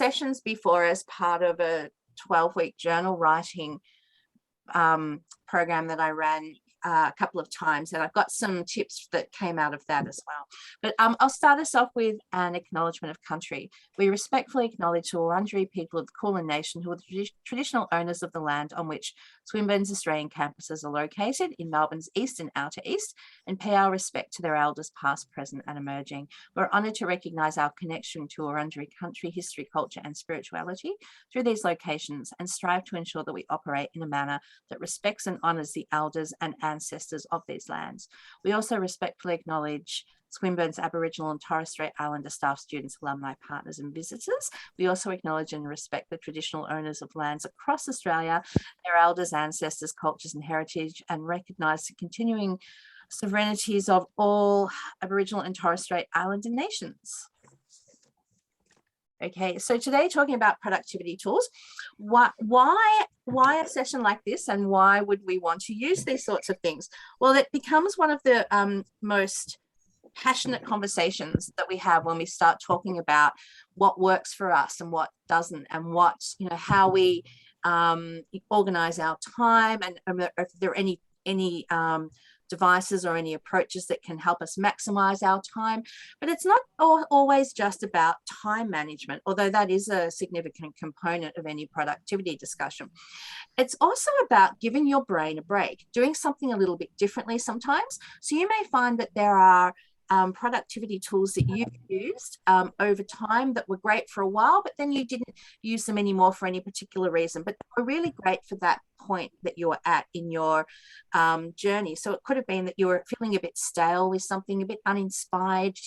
sessions before as part of a 12-week journal writing program that I ran a couple of times, and I've got some tips that came out of that as well. But I'll start us off with an acknowledgement of country. We respectfully acknowledge the Wurundjeri people of the Kulin Nation, who are the traditional owners of the land on which Swinburne's Australian campuses are located in Melbourne's east and outer east, and pay our respect to their elders past, present and emerging. We're honoured to recognise our connection to Wurundjeri country, history, culture and spirituality through these locations, and strive to ensure that we operate in a manner that respects and honours the elders and ancestors of these lands. We also respectfully acknowledge Swinburne's Aboriginal and Torres Strait Islander staff, students, alumni, partners and visitors. We also acknowledge and respect the traditional owners of lands across Australia, their elders, ancestors, cultures and heritage, and recognise the continuing sovereignties of all Aboriginal and Torres Strait Islander nations. Okay, so today talking about productivity tools. Why a session like this, and why would we want to use these sorts of things? Well, it becomes one of the most passionate conversations that we have when we start talking about what works for us and what doesn't, and what, you know, how we organize our time, and if there are any devices or any approaches that can help us maximize our time. But it's not always just about time management, although that is a significant component of any productivity discussion. It's also about giving your brain a break, doing something a little bit differently sometimes. So you may find that there are productivity tools that you've used over time that were great for a while, but then you didn't use them anymore for any particular reason, but they were really great for that point that you were at in your journey. So it could have been that you were feeling a bit stale with something, a bit uninspired,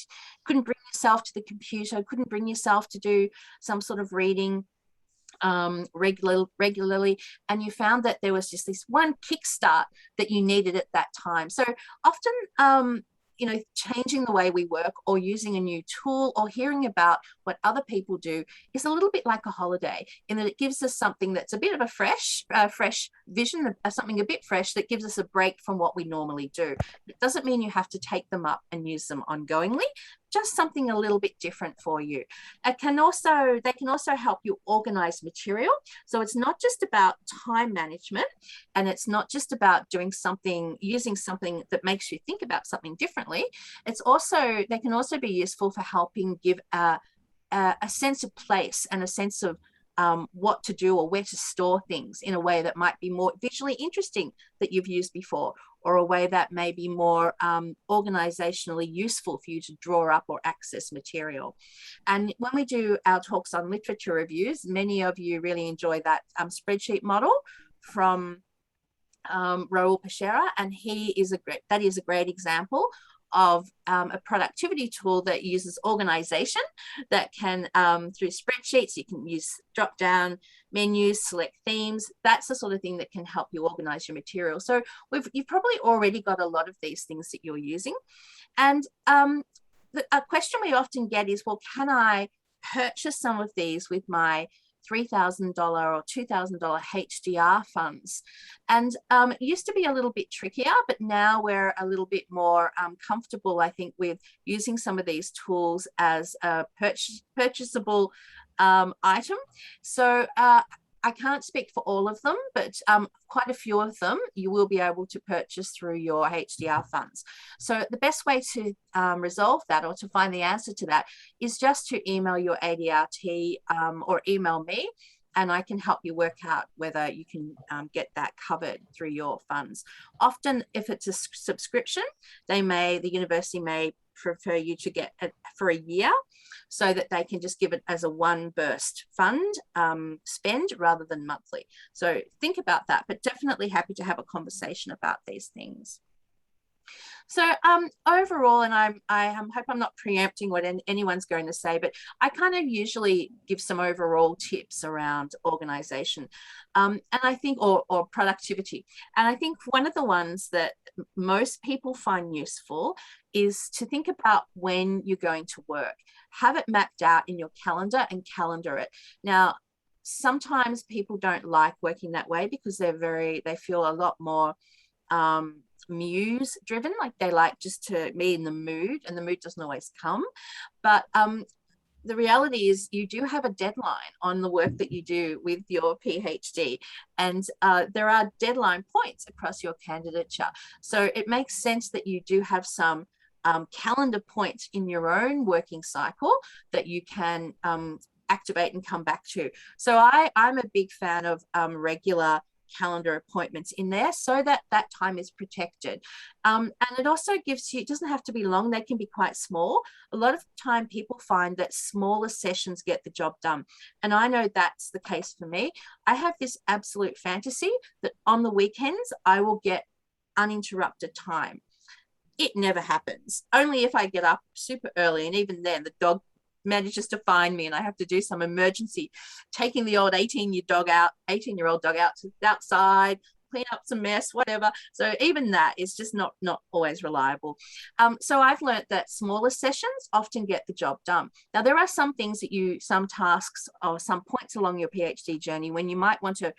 couldn't bring yourself to the computer, couldn't bring yourself to do some sort of reading regularly, and you found that there was just this one kickstart that you needed at that time. So often you know, changing the way we work or using a new tool or hearing about what other people do is a little bit like a holiday, in that it gives us something that's a bit of a fresh vision, something a bit fresh that gives us a break from what we normally do. It doesn't mean you have to take them up and use them ongoingly, just something a little bit different for you. They can also help you organize material. So it's not just about time management, and it's not just about doing something, using something that makes you think about something differently. It's also, they can also be useful for helping give a sense of place and a sense of what to do or where to store things in a way that might be more visually interesting that you've used before, or a way that may be more organizationally useful for you to draw up or access material. And when we do our talks on literature reviews, many of you really enjoy that spreadsheet model from Raul Peixeira, and that is a great example of a productivity tool that uses organization, that can, through spreadsheets, you can use drop-down menus, select themes. That's the sort of thing that can help you organize your material. So you've probably already got a lot of these things that you're using. And a question we often get is, well, can I purchase some of these with my $3,000 or $2,000 HDR funds? And it used to be a little bit trickier, but now we're a little bit more comfortable, I think, with using some of these tools as a purchasable item. So I can't speak for all of them, but quite a few of them you will be able to purchase through your HDR funds. So the best way to resolve that, or to find the answer to that, is just to email your ADRT or email me, and I can help you work out whether you can get that covered through your funds. Often, if it's a subscription, the university may prefer you to get it for a year, so that they can just give it as a one burst fund spend rather than monthly. So think about that, but definitely happy to have a conversation about these things. So overall, and I hope I'm not preempting what anyone's going to say, but I kind of usually give some overall tips around organization, and I think, or productivity. And I think one of the ones that most people find useful is to think about when you're going to work. Have it mapped out in your calendar and calendar it. Now, sometimes people don't like working that way because they feel a lot more muse driven, like they like just to be in the mood, and the mood doesn't always come. But the reality is you do have a deadline on the work that you do with your PhD, and there are deadline points across your candidature. So it makes sense that you do have some calendar points in your own working cycle that you can activate and come back to. So I'm a big fan of regular calendar appointments in there so that that time is protected. And it also gives you, it doesn't have to be long, they can be quite small. A lot of the time people find that smaller sessions get the job done. And I know that's the case for me. I have this absolute fantasy that on the weekends I will get uninterrupted time. It never happens, only if I get up super early, and even then the dog manages to find me and I have to do some emergency taking the old 18-year-old dog out to outside, clean up some mess, whatever. So even that is just not always reliable. So I've learned that smaller sessions often get the job done. Now there are some things that some tasks or some points along your PhD journey when you might want to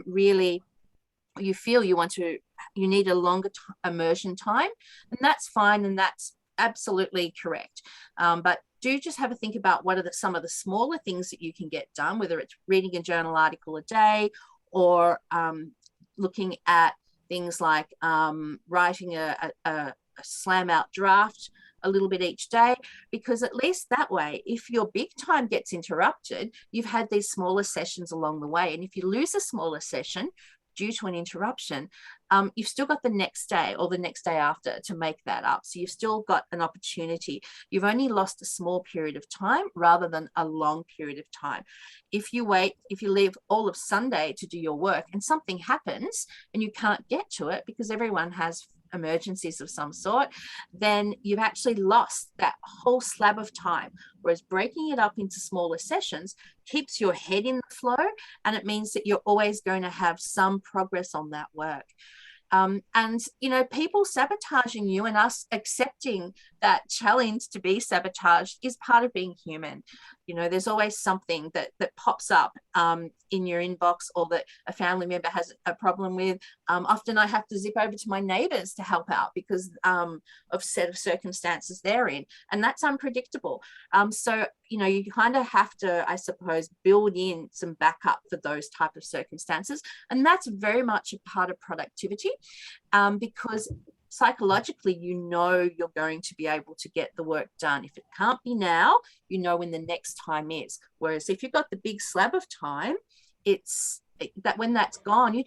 really, you feel you need a longer immersion time, and that's fine, and that's absolutely correct. But do just have a think about what are some of the smaller things that you can get done, whether it's reading a journal article a day or looking at things like writing a slam out draft a little bit each day, because at least that way, if your big time gets interrupted, you've had these smaller sessions along the way. And if you lose a smaller session due to an interruption, you've still got the next day or the next day after to make that up. So you've still got an opportunity. You've only lost a small period of time rather than a long period of time. If you leave all of Sunday to do your work and something happens and you can't get to it because everyone has emergencies of some sort, then you've actually lost that whole slab of time. Whereas breaking it up into smaller sessions keeps your head in the flow, and it means that you're always going to have some progress on that work. And, people sabotaging you and us accepting that challenge to be sabotaged is part of being human. There's always something that pops up in your inbox or that a family member has a problem with. Often I have to zip over to my neighbors to help out because of set of circumstances they're in, and that's unpredictable. So, you kind of have to, I suppose, build in some backup for those type of circumstances. And that's very much a part of productivity, because psychologically, you're going to be able to get the work done. If it can't be now, when the next time is. Whereas if you've got the big slab of time, it's that when that's gone, you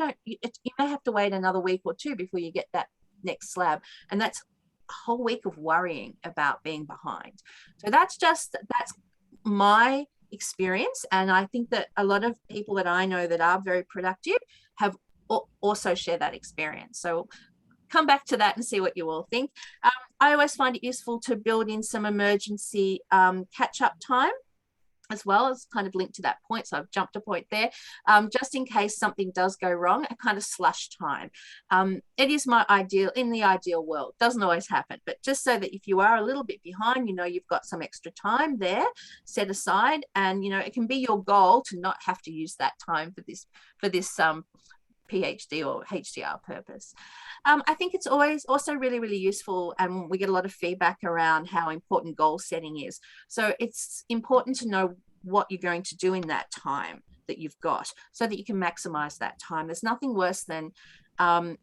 may have to wait another week or two before you get that next slab. And that's a whole week of worrying about being behind. So that's my experience. And I think that a lot of people that I know that are very productive have also share that experience. So come back to that and see what you all think. I always find it useful to build in some emergency catch-up time as well, as kind of linked to that point. So I've jumped a point there, just in case something does go wrong, a kind of slush time. It is my ideal, in the ideal world, doesn't always happen, but just so that if you are a little bit behind, you've got some extra time there set aside, and it can be your goal to not have to use that time for this PhD or HDR purpose. I think it's always also really, really useful, and we get a lot of feedback around how important goal setting is. So it's important to know what you're going to do in that time that you've got so that you can maximize that time. There's nothing worse than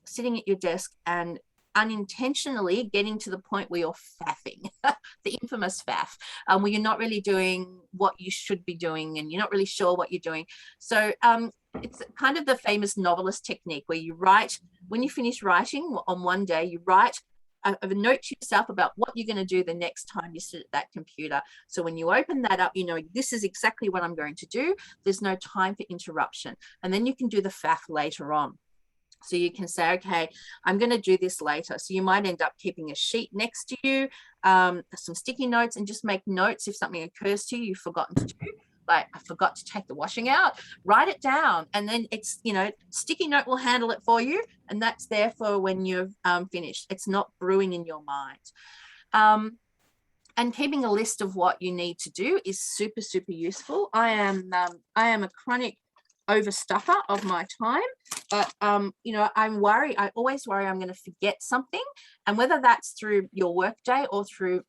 sitting at your desk and unintentionally getting to the point where you're faffing, the infamous faff, where you're not really doing what you should be doing and you're not really sure what you're doing. So it's kind of the famous novelist technique where you write, when you finish writing on one day, you write a note to yourself about what you're going to do the next time you sit at that computer. So when you open that up, this is exactly what I'm going to do. There's no time for interruption. And then you can do the faff later on. So you can say, okay, I'm going to do this later. So you might end up keeping a sheet next to you, some sticky notes, and just make notes if something occurs to you you've forgotten to do. Like, I forgot to take the washing out, write it down. And then it's, sticky note will handle it for you. And that's there for when you've finished. It's not brewing in your mind. And keeping a list of what you need to do is super, super useful. I am a chronic overstuffer of my time, but I always worry I'm going to forget something, and whether that's through your work day or through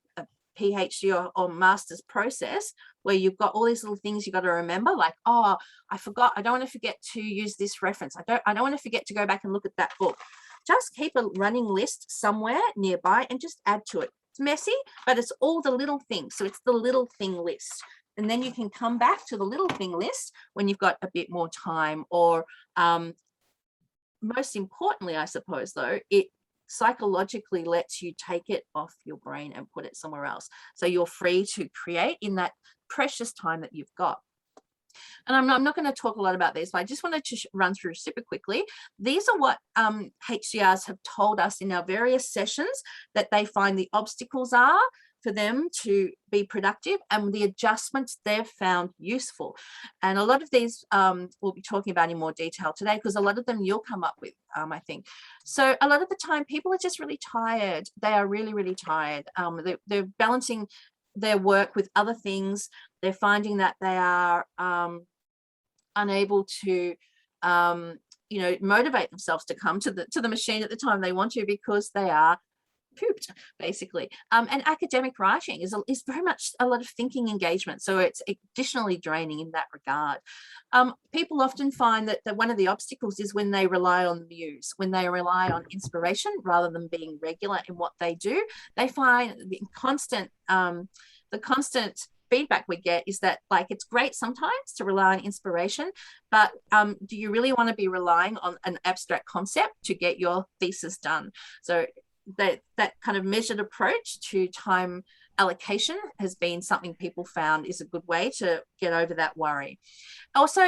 PhD or master's process where you've got all these little things you got to remember, like, oh, I forgot, I don't want to forget to use this reference. I don't want to forget to go back and look at that book. Just keep a running list somewhere nearby and just add to it. It's messy, but it's all the little things. So it's the little thing list. And then you can come back to the little thing list when you've got a bit more time, or most importantly, I suppose, though, it psychologically lets you take it off your brain and put it somewhere else. So you're free to create in that precious time that you've got. And I'm not going to talk a lot about this, but I just wanted to run through super quickly. These are what HDRs have told us in our various sessions that they find the obstacles are for them to be productive, and the adjustments they've found useful. And a lot of these we'll be talking about in more detail today, because a lot of them you'll come up with, I think. So a lot of the time people are just really tired. They are really, really tired. They're balancing their work with other things. They're finding that they are unable to motivate themselves to come to the machine at the time they want to, because they are pooped, basically. And academic writing is very much a lot of thinking engagement, so it's additionally draining in that regard. People often find that one of the obstacles is when they rely on muse, when they rely on inspiration rather than being regular in what they do. They find the constant feedback we get is that, like, it's great sometimes to rely on inspiration, but do you really want to be relying on an abstract concept to get your thesis done? So that kind of measured approach to time allocation has been something people found is a good way to get over that worry. Also,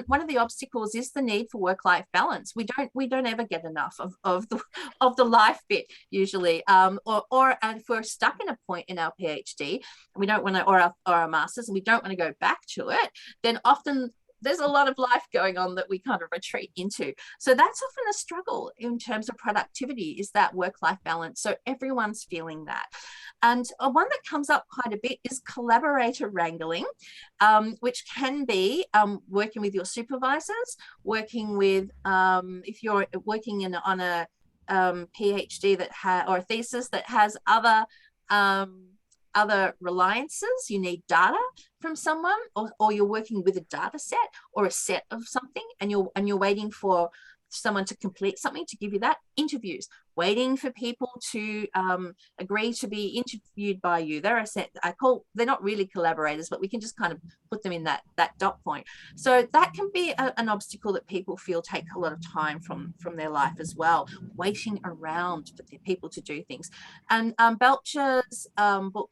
one of the obstacles is the need for work-life balance. We don't ever get enough of the life bit usually, or if we're stuck in a point in our PhD, we don't want to, or our masters, and we don't want to go back to it, then often there's a lot of life going on that we kind of retreat into. So that's often a struggle in terms of productivity, is that work-life balance. So everyone's feeling that. And one that comes up quite a bit is collaborator wrangling, which can be working with your supervisors, working with, if you're working on a PhD or a thesis that has other reliances, you need data from someone, or you're working with a data set or a set of something, and you're waiting for someone to complete something to give you that. Interviews, waiting for people to agree to be interviewed by you. They're a set, they're not really collaborators, but we can just kind of put them in that dot point. So that can be an obstacle that people feel take a lot of time from their life as well, waiting around for people to do things. And Belcher's book,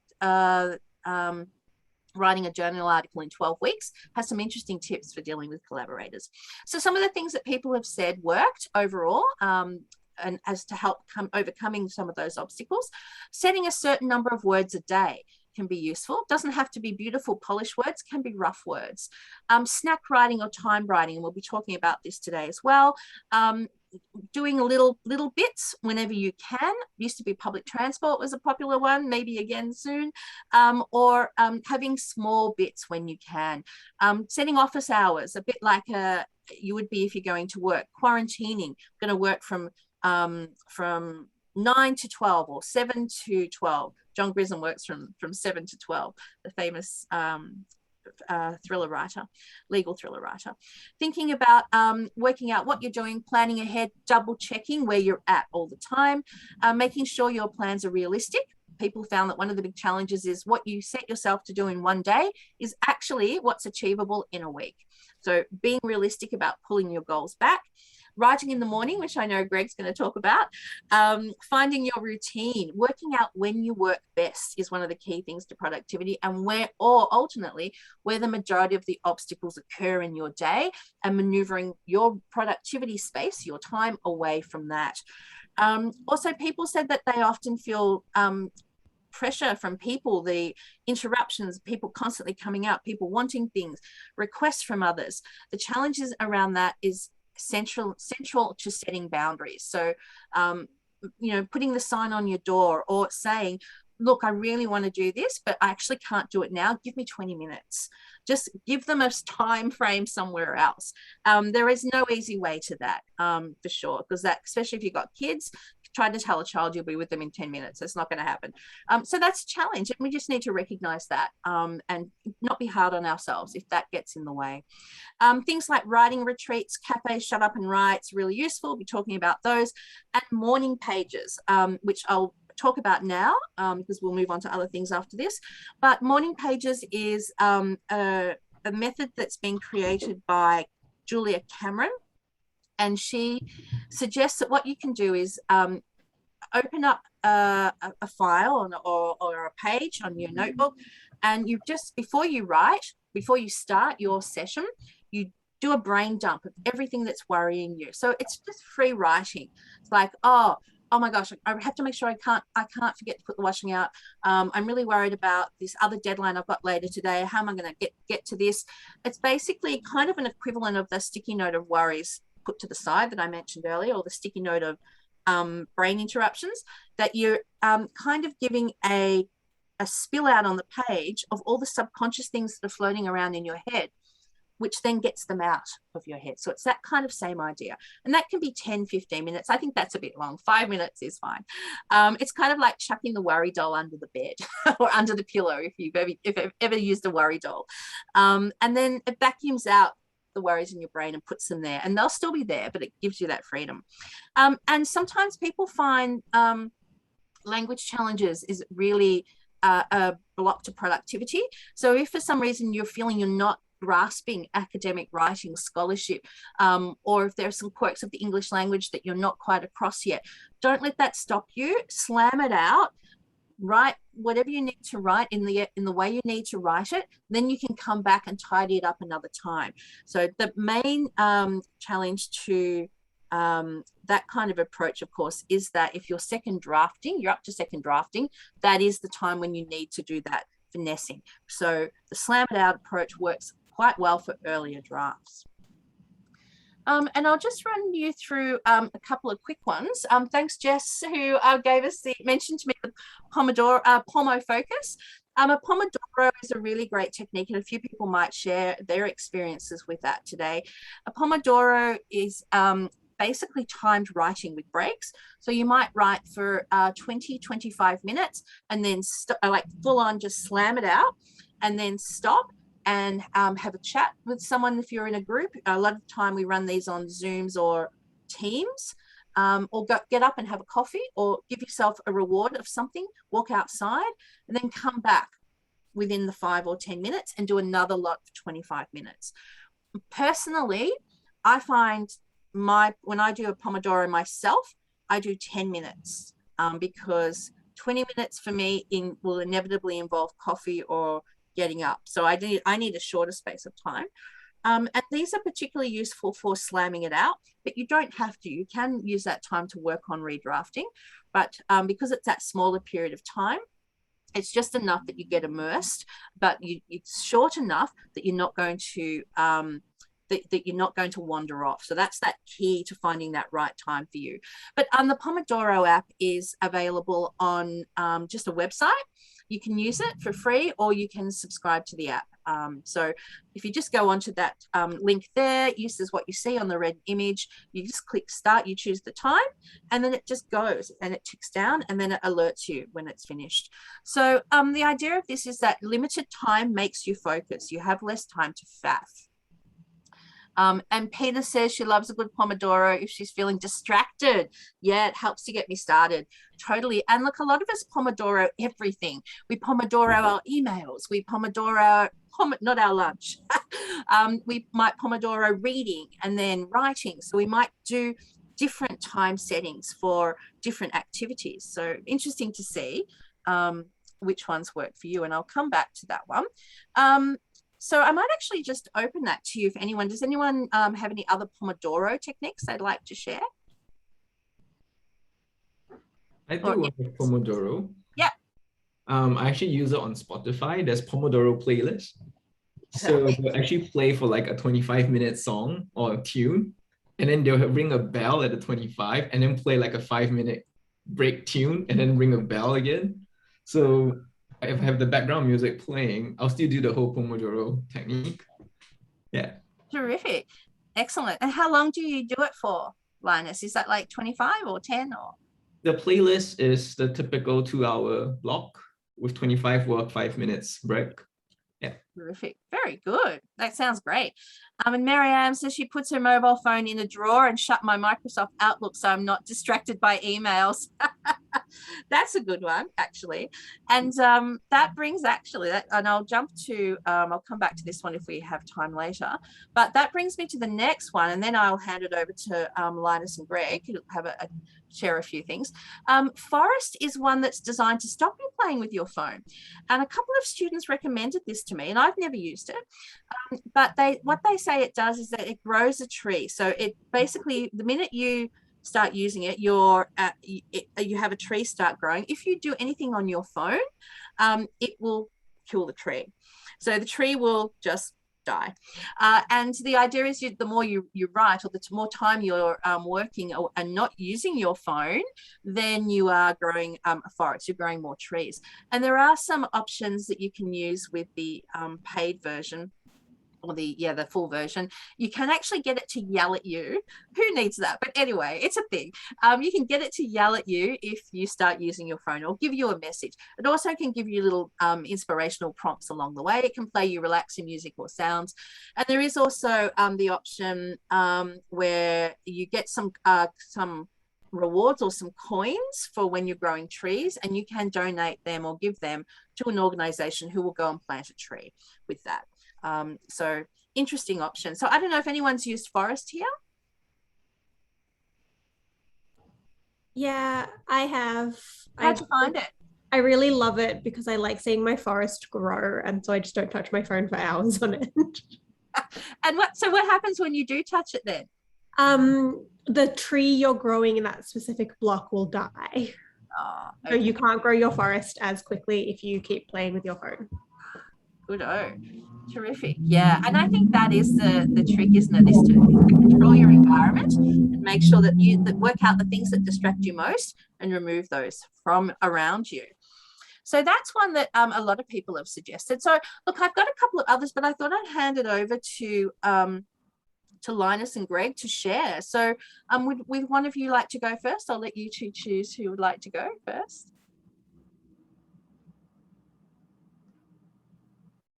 Writing a Journal Article in 12 Weeks, has some interesting tips for dealing with collaborators. So some of the things that people have said worked overall, and as to help overcoming some of those obstacles, setting a certain number of words a day can be useful. It doesn't have to be beautiful, polished words, can be rough words. Snack writing or time writing, and we'll be talking about this today as well. Doing little bits whenever you can. Used to be public transport was a popular one, maybe again soon, or having small bits when you can. Setting office hours, a bit like you would be if you're going to work. Quarantining, going to work from 9 to 12 or 7 to 12. John Grisham works from 7 to 12, the famous legal thriller writer. Thinking about working out what you're doing, planning ahead, double checking where you're at all the time, making sure your plans are realistic. People found that one of the big challenges is what you set yourself to do in one day is actually what's achievable in a week. So being realistic about pulling your goals back. Writing in the morning, which I know Greg's going to talk about. Finding your routine, working out when you work best is one of the key things to productivity, and ultimately where the majority of the obstacles occur in your day, and maneuvering your productivity space, your time, away from that. Also, people said that they often feel pressure from people, the interruptions, people constantly coming out, people wanting things, requests from others. The challenges around that is central to setting boundaries. So putting the sign on your door, or saying, look, I really want to do this, but I actually can't do it now. Give me 20 minutes. Just give them a time frame somewhere else. There is no easy way to that, for sure, because that, especially if you've got kids, tried to tell a child you'll be with them in 10 minutes. It's not going to happen. So that's a challenge. And we just need to recognize that and not be hard on ourselves if that gets in the way. Things like writing retreats, cafes, shut up and write's really useful. We'll be talking about those. And morning pages, which I'll talk about now because we'll move on to other things after this. But morning pages is a method that's been created by Julia Cameron. And she suggests that what you can do is open up a file or a page on your notebook, and you just, before you write, before you start your session, you do a brain dump of everything that's worrying you. So it's just free writing. It's like, oh my gosh, I have to make sure I can't forget to put the washing out. I'm really worried about this other deadline I've got later today. How am I going to get to this? It's basically kind of an equivalent of the sticky note of worries put to the side that I mentioned earlier, or the sticky note of brain interruptions, that you're kind of giving a spill out on the page of all the subconscious things that are floating around in your head, which then gets them out of your head. So it's that kind of same idea. And that can be 10, 15 minutes. I think that's a bit long. 5 minutes is fine. It's kind of like chucking the worry doll under the bed or under the pillow if you've ever used a worry doll. And then it vacuums out the worries in your brain and puts them there. And they'll still be there, but it gives you that freedom. And sometimes people find language challenges is really a block to productivity. So if for some reason you're feeling you're not grasping academic writing scholarship, or if there are some quirks of the English language that you're not quite across yet, don't let that stop you. Slam it out. Write whatever you need to write in the way you need to write it. Then you can come back and tidy it up another time. So the main challenge to that kind of approach, of course, is that if you're up to second drafting, that is the time when you need to do that finessing. So the slam it out approach works quite well for earlier drafts. And I'll just run you through a couple of quick ones. Thanks, Jess, who mentioned to me the Pomo focus. A Pomodoro is a really great technique, and a few people might share their experiences with that today. A Pomodoro is basically timed writing with breaks. So you might write for 20, 25 minutes and then like full on just slam it out and then stop and have a chat with someone if you're in a group. A lot of the time we run these on Zooms or Teams, or get up and have a coffee, or give yourself a reward of something, walk outside, and then come back within the 5 or 10 minutes and do another lot for 25 minutes. Personally, I find when I do a Pomodoro myself, I do 10 minutes because 20 minutes for me will inevitably involve coffee or getting up. So I need a shorter space of time. And these are particularly useful for slamming it out, but you don't have to. You can use that time to work on redrafting, but because it's that smaller period of time, it's just enough that you get immersed, but it's short enough that you're not going to that you're not going to wander off. So that's that key to finding that right time for you. But the Pomodoro app is available on just a website. You can use it for free, or you can subscribe to the app. So if you just go onto that link there, uses what you see on the red image, you just click start, you choose the time, and then it just goes and it ticks down, and then it alerts you when it's finished. So the idea of this is that limited time makes you focus. You have less time to faff. And Peter says she loves a good Pomodoro if she's feeling distracted. Yeah, it helps to get me started. Totally. And look, a lot of us Pomodoro everything. We Pomodoro our emails. We Pomodoro, not our lunch. We might Pomodoro reading and then writing. So we might do different time settings for different activities. So interesting to see which ones work for you. And I'll come back to that one. So I might actually just open that to you if anyone, does anyone have any other Pomodoro techniques they'd like to share? I do work with Pomodoro. Yeah. I actually use it on Spotify. There's Pomodoro playlist. So they'll actually play for like a 25-minute song or a tune, and then they'll ring a bell at the 25 and then play like a 5-minute break tune and then ring a bell again. So if I have the background music playing, I'll still do the whole Pomodoro technique. Yeah. Terrific. Excellent. And how long do you do it for, Linus? Is that like 25 or 10 or? The playlist is the typical 2-hour block with 25 work, 5 minutes break. Yeah. Terrific. Very good. That sounds great. And Marianne says she puts her mobile phone in a drawer and shut my Microsoft Outlook so I'm not distracted by emails. That's a good one, actually. And that brings and I'll jump to, I'll come back to this one if we have time later, but that brings me to the next one, and then I'll hand it over to Linus and Greg, who have share a few things. Forest is one that's designed to stop you playing with your phone. And a couple of students recommended this to me, and I've never used it. But what they say it does is that it grows a tree. So it basically, the minute you start using it, you have a tree start growing. If you do anything on your phone, it will kill the tree. So the tree will just die. And the idea is the more you write, or the more time you're working and not using your phone, then you are growing a forest, you're growing more trees. And there are some options that you can use with the paid version, or the full version. You can actually get it to yell at you. Who needs that? But anyway, it's a thing. You can get it to yell at you if you start using your phone, or give you a message. It also can give you little inspirational prompts along the way. It can play you relaxing music or sounds. And there is also the option where you get some rewards or some coins for when you're growing trees, and you can donate them or give them to an organization who will go and plant a tree with that. So interesting option. So I don't know if anyone's used Forest here. Yeah, I have. How'd you find it? I really love it because I like seeing my forest grow, and so I just don't touch my phone for hours on it. And what happens when you do touch it then? The tree you're growing in that specific block will die. Oh, okay. So you can't grow your forest as quickly if you keep playing with your phone. Good-o. Terrific. Yeah, and I think that is the trick, isn't it? Is to control your environment and make sure that you work out the things that distract you most and remove those from around you. So that's one that a lot of people have suggested. So look, I've got a couple of others, but I thought I'd hand it over to Linus and Greg to share. So would one of you like to go first? I'll let you two choose who would like to go first.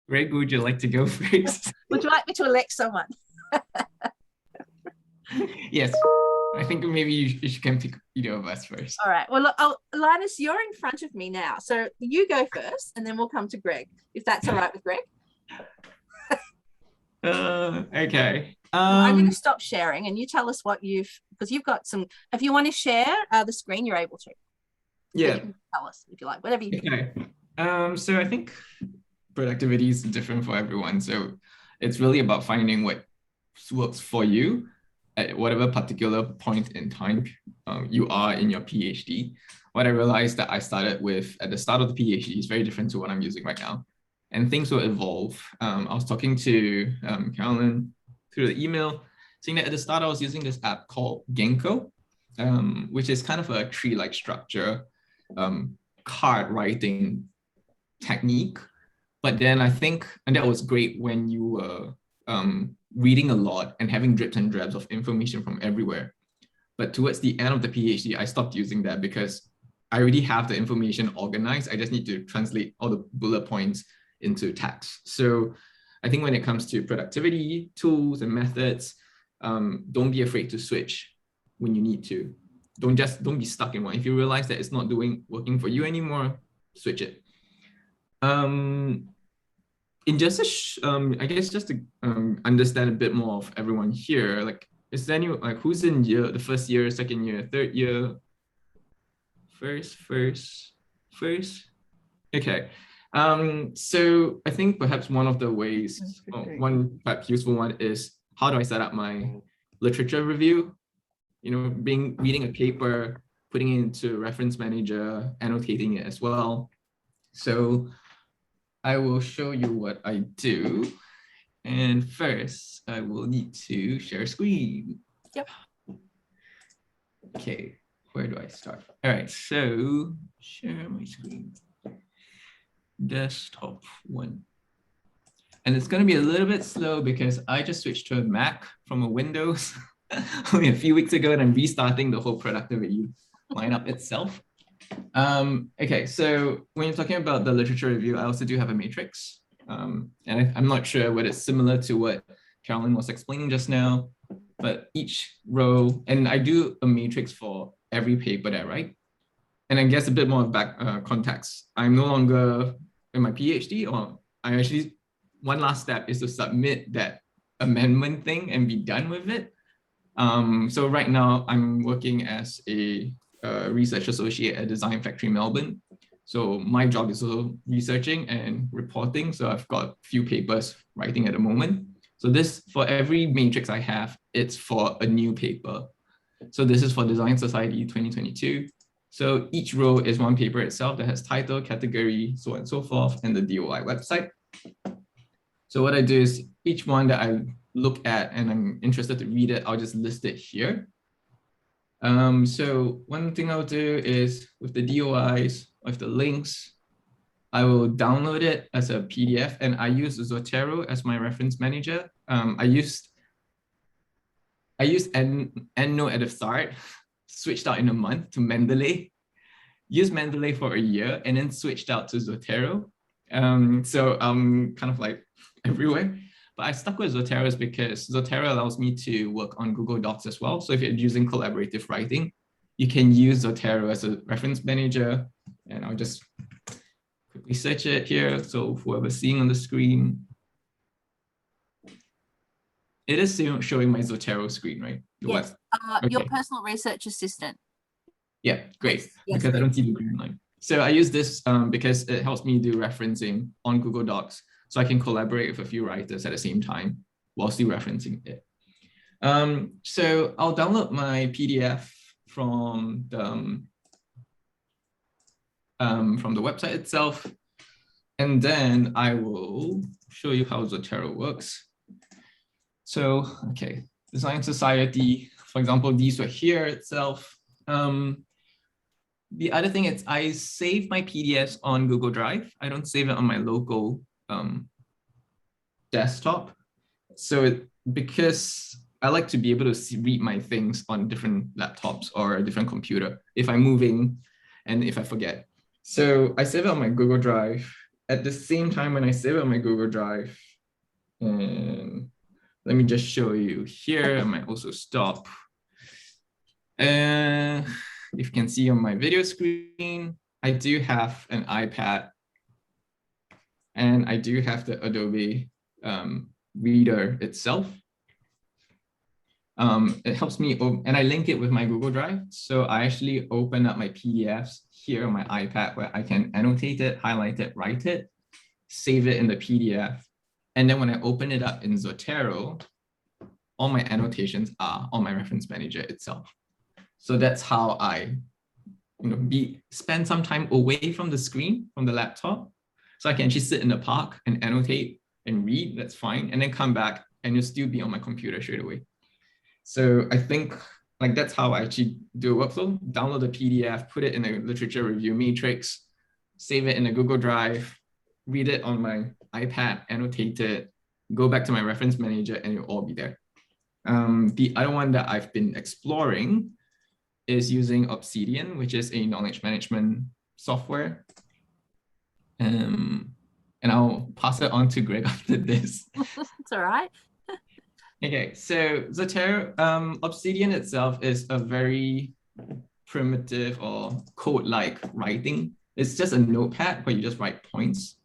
Greg, would you like to go first? Would you like me to elect someone? Yes, I think maybe you can pick either of us first. All right. Well, look, Linus, you're in front of me now. So you go first, and then we'll come to Greg, if that's all right with Greg. Okay. I'm going to stop sharing, and you tell us what because you've got some, if you want to share the screen, you're able to. Yeah. Tell us if you like, whatever you Okay. So I think productivity is different for everyone. So it's really about finding what works for you at whatever particular point in time you are in your PhD. What I realized that I started with at the start of the PhD is very different to what I'm using right now. And things will evolve. I was talking to Carolyn through the email, saying that at the start I was using this app called Ginkgo, which is kind of a tree-like structure, card writing technique. But then I think, and that was great when you were reading a lot and having drips and drabs of information from everywhere. But towards the end of the PhD, I stopped using that because I already have the information organized. I just need to translate all the bullet points into text. So I think when it comes to productivity tools and methods, don't be afraid to switch when you need to. Don't be stuck in one. If you realize that it's not working for you anymore, switch it. In just I guess just to understand a bit more of everyone here, like, is there any, like, who's in the first year, second year, third year? First. Okay. So I think perhaps one of the ways, one perhaps useful one is, how do I set up my literature review? Reading a paper, putting it into reference manager, annotating it as well. So I will show you what I do. And first, I will need to share screen. Yep. Okay, where do I start? All right, so share my screen. Desktop 1. And it's going to be a little bit slow because I just switched to a Mac from a Windows only a few weeks ago, and I'm restarting the whole productivity lineup itself. Okay, so when you're talking about the literature review, I also do have a matrix. And I'm not sure whether it's similar to what Carolyn was explaining just now, but each row, and I do a matrix for every paper that I write. And I guess a bit more back context. I'm no longer in my PhD, or I actually, one last step is to submit that amendment thing and be done with it. So right now I'm working as a research associate at Design Factory Melbourne. So my job is also researching and reporting. So I've got a few papers writing at the moment. So this, for every matrix I have, it's for a new paper. So this is for Design Society 2022. So each row is one paper itself that has title, category, so on and so forth, and the DOI website. So what I do is each one that I look at and I'm interested to read it, I'll just list it here. So one thing I'll do is with the DOIs, with the links, I will download it as a PDF, and I use Zotero as my reference manager. I used EndNote at the start, switched out in a month to Mendeley, used Mendeley for a year, and then switched out to Zotero. So I'm kind of like everywhere. But I stuck with Zotero because Zotero allows me to work on Google Docs as well. So if you're using collaborative writing, you can use Zotero as a reference manager. And I'll just quickly search it here. So whoever's seeing on the screen, it is showing my Zotero screen, right? Yes, okay. Your personal research assistant. Yeah, great, yes, because I don't see the green line. So I use this because it helps me do referencing on Google Docs, so I can collaborate with a few writers at the same time while still referencing it. So I'll download my PDF from the website itself, and then I will show you how Zotero works. So, okay, Design Society, for example, these were here itself. The other thing is I save my PDFs on Google Drive. I don't save it on my local desktop. So because I like to be able to read my things on different laptops or a different computer if I'm moving and if I forget. So I save it on my Google Drive. At the same time, when I save it on my Google Drive, and let me just show you here, I might also stop. If you can see on my video screen, I do have an iPad and I do have the Adobe Reader itself. It helps me, and I link it with my Google Drive. So I actually open up my PDFs here on my iPad where I can annotate it, highlight it, write it, save it in the PDF. And then when I open it up in Zotero, all my annotations are on my reference manager itself. So that's how I spend some time away from the screen, from the laptop. So I can actually sit in the park and annotate and read, that's fine. And then come back and you'll still be on my computer straight away. So I think like that's how I actually do a workflow. Download the PDF, put it in a literature review matrix, save it in a Google Drive, read it on my iPad, annotate it, go back to my reference manager, and it'll all be there. The other one that I've been exploring is using Obsidian, which is a knowledge management software. And I'll pass it on to Greg after this. It's all right. Okay, so Zotero, Obsidian itself is a very primitive or code-like writing. It's just a notepad where you just write points.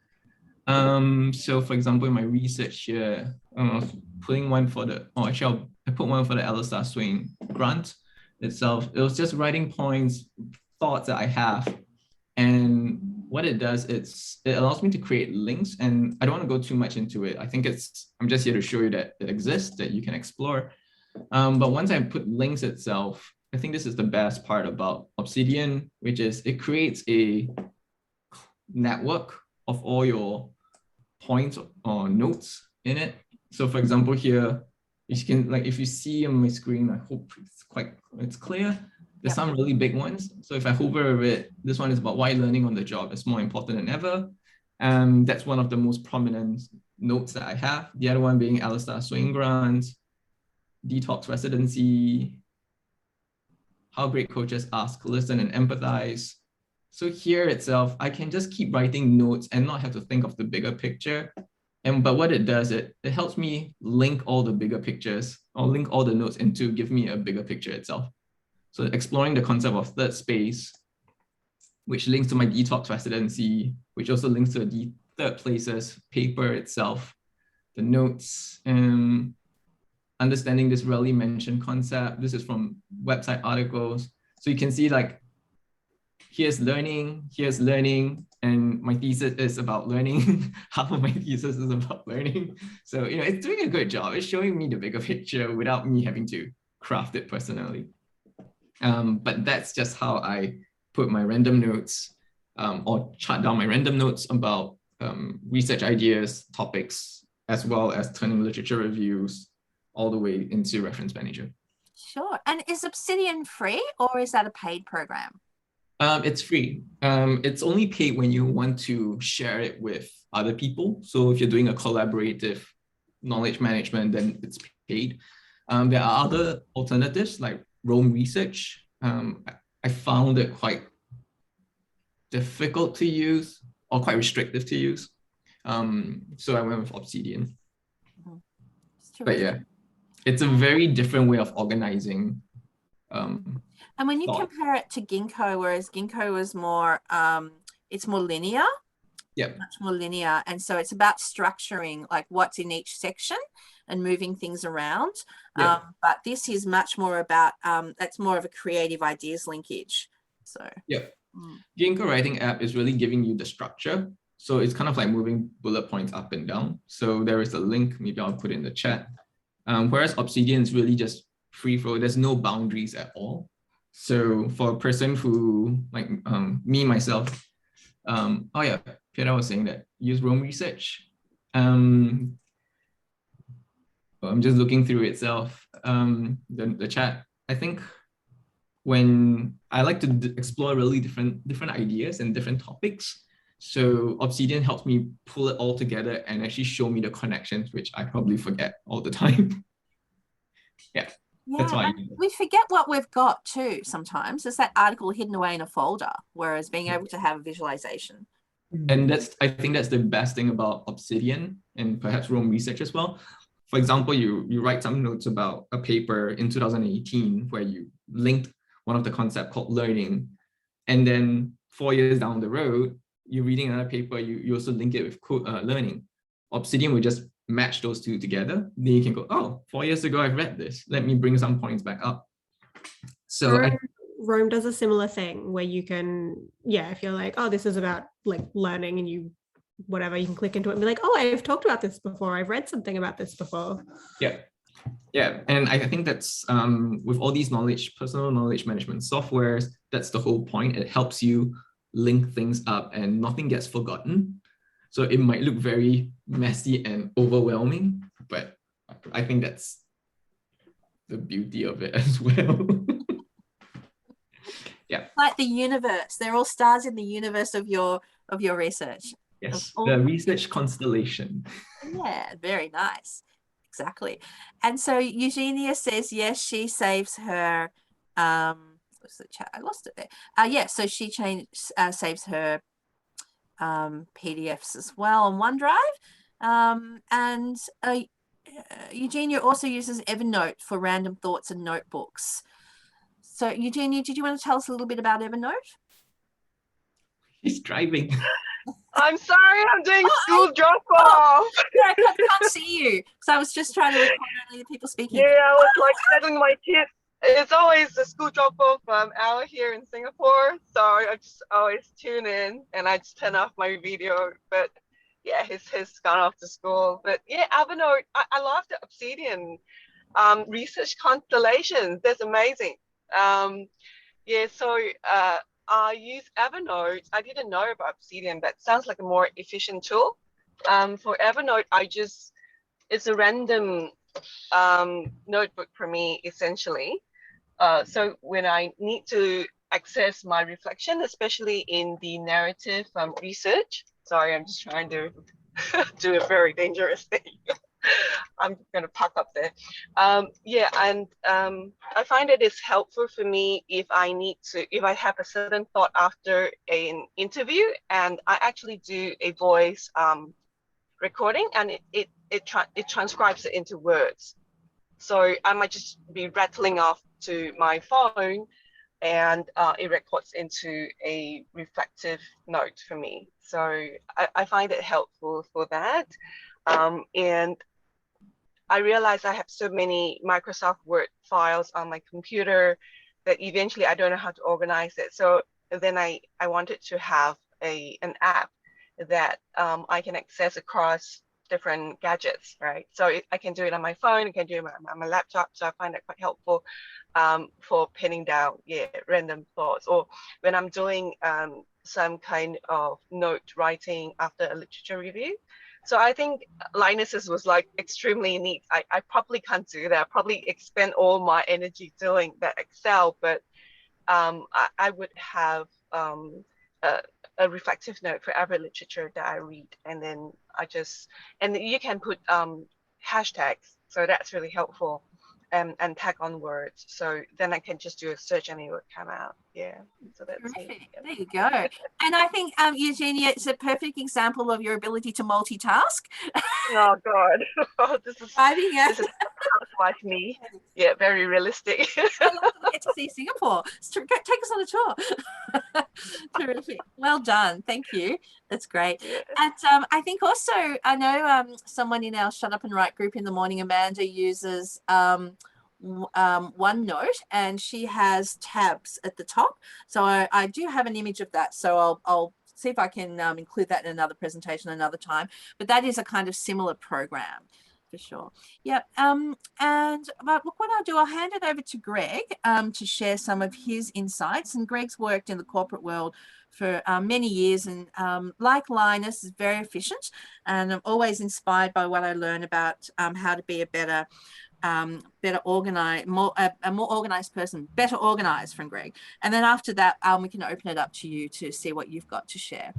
So for example, in my research here, putting one for the, I put one for the Alistair Swain grant itself. It was just writing points, thoughts that I have. And what it does, it allows me to create links, and I don't want to go too much into it. I think I'm just here to show you that it exists, that you can explore. But once I put links itself, I think this is the best part about Obsidian, which is it creates a network of all your points or notes in it. So for example, here, you can, like, if you see on my screen, I hope it's clear. There's some really big ones. So if I hover over it, this one is about why learning on the job is more important than ever. And that's one of the most prominent notes that I have. The other one being Alistair Swain grant, detox residency, how great coaches ask, listen, and empathize. So here itself, I can just keep writing notes and not have to think of the bigger picture. But what it does, it helps me link all the bigger pictures or link all the notes into give me a bigger picture itself. So exploring the concept of third space, which links to my detox residency, which also links to the third places paper itself, the notes, understanding this rarely mentioned concept. This is from website articles. So you can see like, here's learning, and my thesis is about learning. Half of my thesis is about learning. So, it's doing a good job. It's showing me the bigger picture without me having to craft it personally. But that's just how I put my random notes or chart down my random notes about research ideas, topics, as well as turning literature reviews all the way into Reference Manager. Sure. And is Obsidian free or is that a paid program? It's free. It's only paid when you want to share it with other people. So if you're doing a collaborative knowledge management, then it's paid. There are other alternatives like Roam Research. I found it quite difficult to use or quite restrictive to use. So I went with Obsidian. But yeah, it's a very different way of organizing. And when you compare it to Ginkgo, whereas Ginkgo is more, it's more linear. Yeah. Much more linear. And so it's about structuring like what's in each section and moving things around. Yeah. But this is much more about, that's more of a creative ideas linkage. So. Yeah. Ginkgo Writing app is really giving you the structure. So it's kind of like moving bullet points up and down. So there is a link, maybe I'll put it in the chat. Whereas Obsidian is really just free flow. There's no boundaries at all. So for a person who, like me, myself, oh yeah, Peter was saying that, use Roam Research. I'm just looking through itself, the chat. I think when I like to explore really different ideas and different topics, so Obsidian helps me pull it all together and actually show me the connections, which I probably forget all the time. Yeah. That's why we forget what we've got too sometimes. There's that article hidden away in a folder, whereas being able to have a visualization. And I think that's the best thing about Obsidian and perhaps Roam Research as well. For example, you write some notes about a paper in 2018 where you linked one of the concepts called learning. And then 4 years down the road, you're reading another paper, you also link it with learning. Obsidian will just match those two together. Then you can go, oh, 4 years ago, I've read this. Let me bring some points back up. So Roam does a similar thing where you can, if you're like, oh, this is about like learning and you can click into it and be like, oh, I've talked about this before. I've read something about this before. Yeah. Yeah. And I think that's with all these personal knowledge management softwares, that's the whole point. It helps you link things up and nothing gets forgotten. So it might look very messy and overwhelming, but I think that's the beauty of it as well. Yeah. Like the universe. They're all stars in the universe of your research. Yes, the research constellation. Yeah, very nice. Exactly. And so Eugenia says, yes, she saves her, what's the chat? I lost it there. So she saves her PDFs as well on OneDrive. And Eugenia also uses Evernote for random thoughts and notebooks. So Eugenia, did you want to tell us a little bit about Evernote? He's driving. I'm sorry, I'm doing school drop-off. I can't see you. So I was just trying to record only the people speaking. Yeah, I was like settling my kids. It's always a school drop-off hour here in Singapore. So I just always tune in and I just turn off my video. But yeah, he's gone off to school. But yeah, Evernote, I love the Obsidian research constellations. That's amazing. I use Evernote. I didn't know about Obsidian, but it sounds like a more efficient tool. For Evernote, it's a random notebook for me, essentially. So when I need to access my reflection, especially in the narrative research, sorry, I'm just trying to do a very dangerous thing. I'm gonna park up there. Yeah, and I find that it's helpful for me if I have a certain thought after an interview, and I actually do a voice recording, and it transcribes it into words. So I might just be rattling off to my phone, and it records into a reflective note for me. So I find it helpful for that. And I realize I have so many Microsoft Word files on my computer that eventually I don't know how to organize it. So then I wanted to have an app that I can access across different gadgets, right? So I can do it on my phone, I can do it on my laptop. So I find that quite helpful for pinning down, random thoughts, or when I'm doing some kind of note writing after a literature review. So I think Linus's was like extremely neat. I probably can't do that. I probably expend all my energy doing that Excel, but I would have a reflective note for every literature that I read, and then and you can put hashtags, so that's really helpful, and tag on words. So then I can just do a search and it would come out. Yeah, so that's Terrific. me. There you go. And I think, Eugenia, it's a perfect example of your ability to multitask. Oh God, oh, this is Yes. housewife me. Yeah, very realistic. I love that we get to see Singapore. Take us on a tour. Terrific. Well done. Thank you. That's great. Yeah. And I think also, I know someone in our Shut Up and Write group in the morning, Amanda, uses OneNote, and she has tabs at the top. So I do have an image of that. So I'll see if I can include that in another presentation another time. But that is a kind of similar program. For sure. Yeah. But look, what I'll do, I'll hand it over to Greg to share some of his insights. And Greg's worked in the corporate world for many years, and like Linus, is very efficient. And I'm always inspired by what I learn about how to be a better organized, a more organized person, better organized from Greg. And then after that, we can open it up to you to see what you've got to share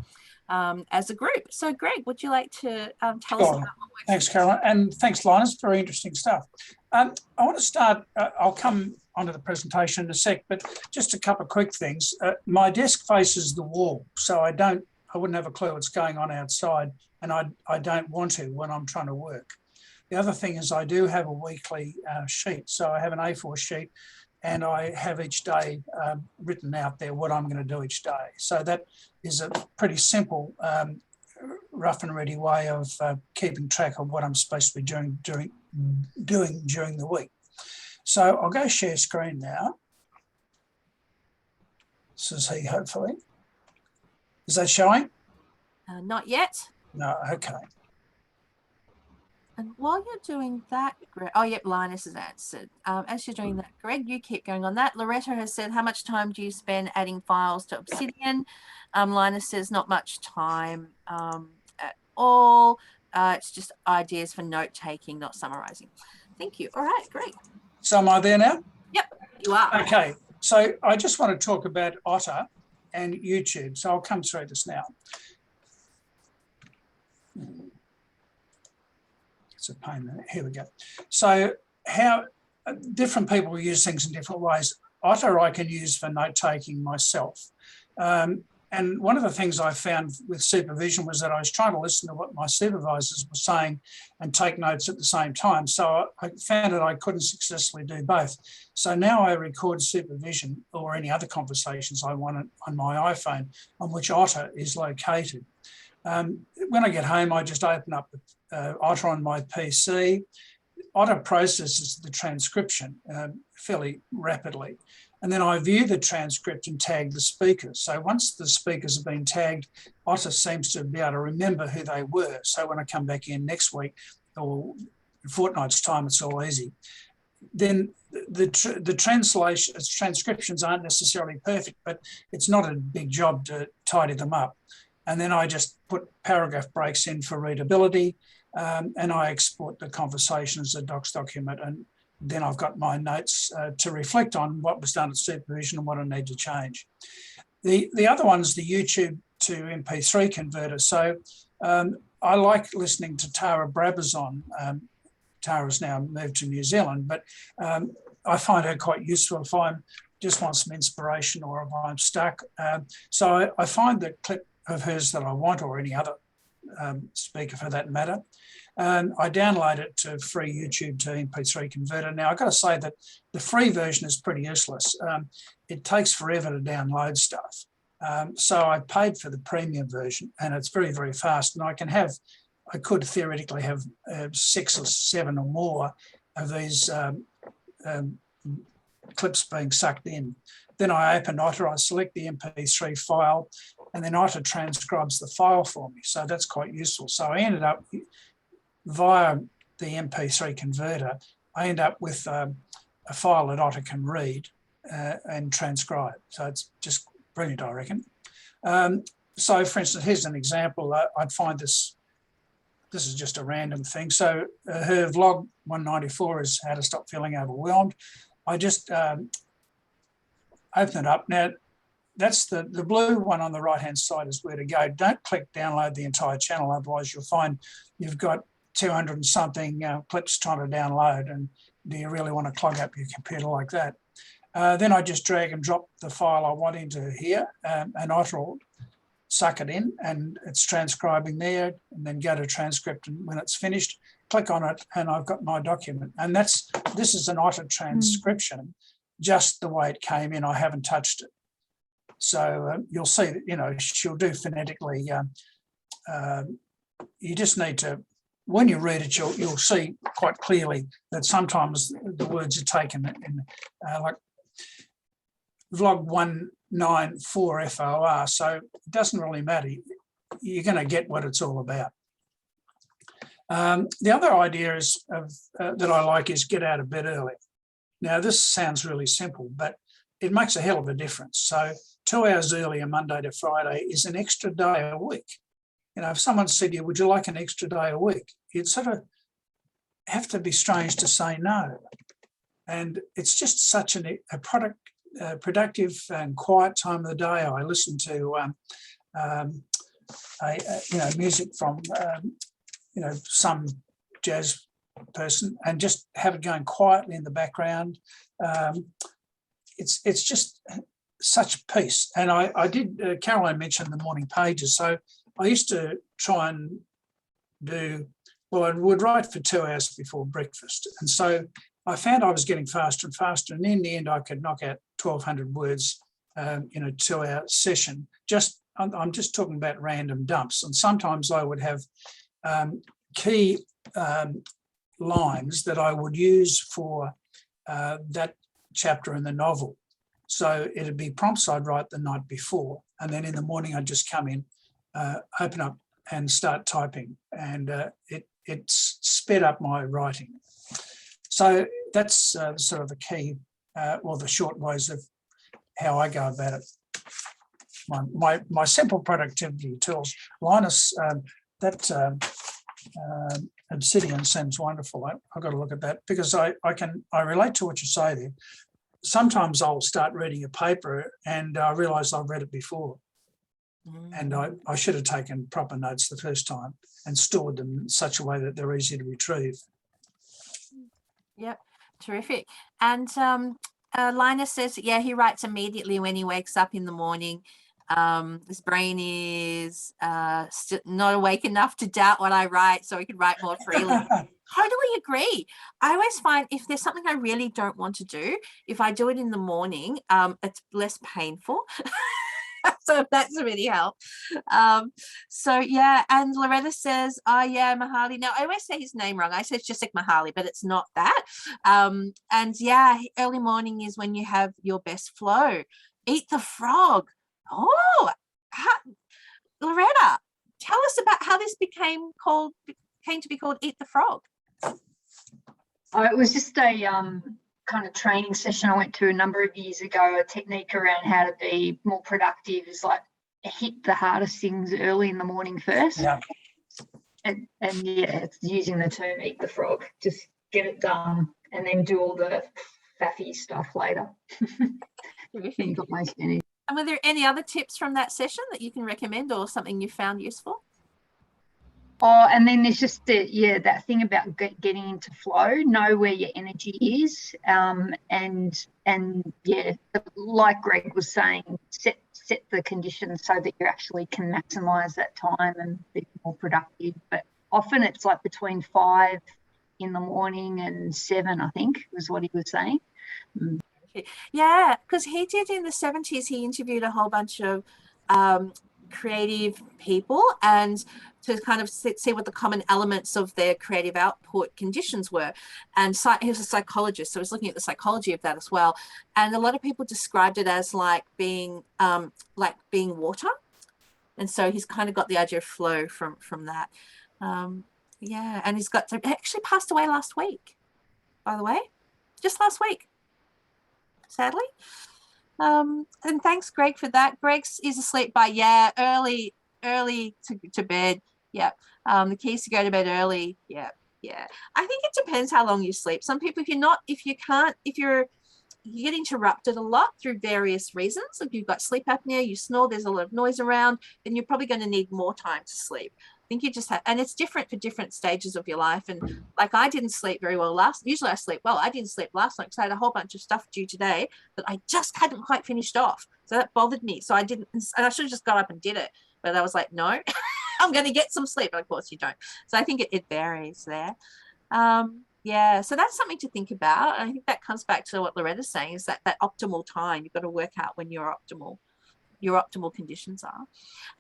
as a group. So Greg, would you like to tell us about what works? Thanks, Caroline, and thanks, Linus. Very interesting stuff. I want to start, I'll come onto the presentation in a sec, but just a couple of quick things. My desk faces the wall, so I wouldn't have a clue what's going on outside, and I don't want to when I'm trying to work. The other thing is I do have a weekly sheet. So I have an A4 sheet, and I have each day written out there what I'm going to do each day. So that is a pretty simple, rough and ready way of keeping track of what I'm supposed to be doing during the week. So I'll go share screen now. This is he, hopefully. Is that showing? Not yet. No, okay. And while you're doing that, Greg, oh, yep, Linus has answered. As you're doing that, Greg, you keep going on that. Loretta has said, how much time do you spend adding files to Obsidian? Linus says, not much time at all. It's just ideas for note-taking, not summarizing. Thank you. All right, great. So am I there now? Yep, you are. Okay, so I just want to talk about Otter and YouTube. So I'll come through this now. It's a pain. Here we go. So how different people use things in different ways. Otter I can use for note-taking myself. And one of the things I found with supervision was that I was trying to listen to what my supervisors were saying and take notes at the same time. So I found that I couldn't successfully do both. So now I record supervision or any other conversations I want on my iPhone on which Otter is located. When I get home, I just open up Otter on my PC. Otter processes the transcription fairly rapidly. And then I view the transcript and tag the speakers. So once the speakers have been tagged, Otter seems to be able to remember who they were. So when I come back in next week or fortnight's time, it's all easy. Then the transcriptions aren't necessarily perfect, but it's not a big job to tidy them up. And then I just put paragraph breaks in for readability, and I export the conversation as a docs document. And then I've got my notes to reflect on what was done at supervision and what I need to change. The other one is the YouTube to MP3 converter. So I like listening to Tara Brabazon Tara's now moved to New Zealand, but I find her quite useful if I just want some inspiration or if I'm stuck. So I find the clip of hers that I want, or any other speaker for that matter. I download it to free YouTube to MP3 converter. Now, I've got to say that the free version is pretty useless. It takes forever to download stuff. So I paid for the premium version, and it's very, very fast. And I could theoretically have 6 or 7 or more of these clips being sucked in. Then I open Otter, I select the MP3 file, and then Otter transcribes the file for me. So that's quite useful. So I ended up, via the MP3 converter, I end up with a file that Otter can read and transcribe. So it's just brilliant, I reckon. So for instance, here's an example. I'd find this is just a random thing. So her vlog 194 is how to stop feeling overwhelmed. I just open it up. Now, that's the blue one on the right-hand side is where to go. Don't click download the entire channel, otherwise you'll find you've got 200 and something clips trying to download, and do you really want to clog up your computer like that? Then I just drag and drop the file I want into here, and Otter will suck it in, and it's transcribing there, and then go to transcript, and when it's finished, click on it, and I've got my document. And this is an Otter transcription, just the way it came in. I haven't touched it. So you'll see that, you know, she'll do phonetically. You just need to, when you read it, you'll see quite clearly that sometimes the words are taken in, like vlog 194 FOR. So it doesn't really matter. You're going to get what it's all about. The other idea is that I like is get out of bed early. Now, this sounds really simple, but it makes a hell of a difference. So 2 hours earlier, Monday to Friday, is an extra day a week. You know, if someone said to you, would you like an extra day a week? You'd sort of have to be strange to say no. And it's just such a productive and quiet time of the day. I listen to music from some jazz person and just have it going quietly in the background. It's just such peace. And I did, Caroline mentioned the morning pages. So I used to try and I would write for 2 hours before breakfast. And so I found I was getting faster and faster. And in the end, I could knock out 1,200 words in a 2-hour session. I'm just talking about random dumps. And sometimes I would have key lines that I would use for that chapter in the novel. So it'd be prompts I'd write the night before, and then in the morning I'd just come in, open up and start typing, and it sped up my writing. So that's sort of the key, or the short ways of how I go about it. My simple productivity tools. Linus, Obsidian seems wonderful. I've got to look at that, because I relate to what you say there. Sometimes I'll start reading a paper and I realise I've read it before. And I should have taken proper notes the first time and stored them in such a way that they're easy to retrieve. Yep, terrific. And Linus says, yeah, he writes immediately when he wakes up in the morning. His brain is not awake enough to doubt what I write, so he can write more freely. Totally agree. I always find if there's something I really don't want to do, if I do it in the morning, it's less painful. So that's really helped. So yeah, and Loretta says, oh yeah, Mahali. Now I always say his name wrong. I say it's just like Mahali, but it's not that. And yeah, early morning is when you have your best flow. Eat the frog. Oh, Loretta, tell us about how this came to be called Eat the Frog. Oh, it was just a kind of training session I went to a number of years ago. A technique around how to be more productive is like hit the hardest things early in the morning first. Yeah. And yeah, it's using the term eat the frog. Just get it done and then do all the faffy stuff later. You've got most energy. And were there any other tips from that session that you can recommend or something you found useful? Oh, and then there's just that thing about getting into flow, know where your energy is, and yeah, like Greg was saying, set the conditions so that you actually can maximize that time and be more productive. But often it's like between 5 in the morning and 7, I think was what he was saying. Yeah, because he did in the 70s, he interviewed a whole bunch of creative people and to kind of see what the common elements of their creative output conditions were. And he was a psychologist, so he was looking at the psychology of that as well. And a lot of people described it as like being water. And so he's kind of got the idea of flow from that. Yeah, and he actually passed away last week, by the way, just last week, sadly. And thanks, Greg, for that. Greg is asleep by early to bed. Yeah. The keys to go to bed early. Yeah. I think it depends how long you sleep. Some people, if you get interrupted a lot through various reasons, if you've got sleep apnea, you snore, there's a lot of noise around, then you're probably going to need more time to sleep. I think you just have, and it's different for different stages of your life. And like I didn't sleep very well usually I sleep well. I didn't sleep last night because I had a whole bunch of stuff due today that I just hadn't quite finished off. So that bothered me. So I didn't, and I should have just got up and did it. But I was like, no, I'm going to get some sleep. But of course you don't. So I think it varies there. Yeah, so that's something to think about. And I think that comes back to what Loretta's saying, is that optimal time. You've got to work out when your optimal conditions are.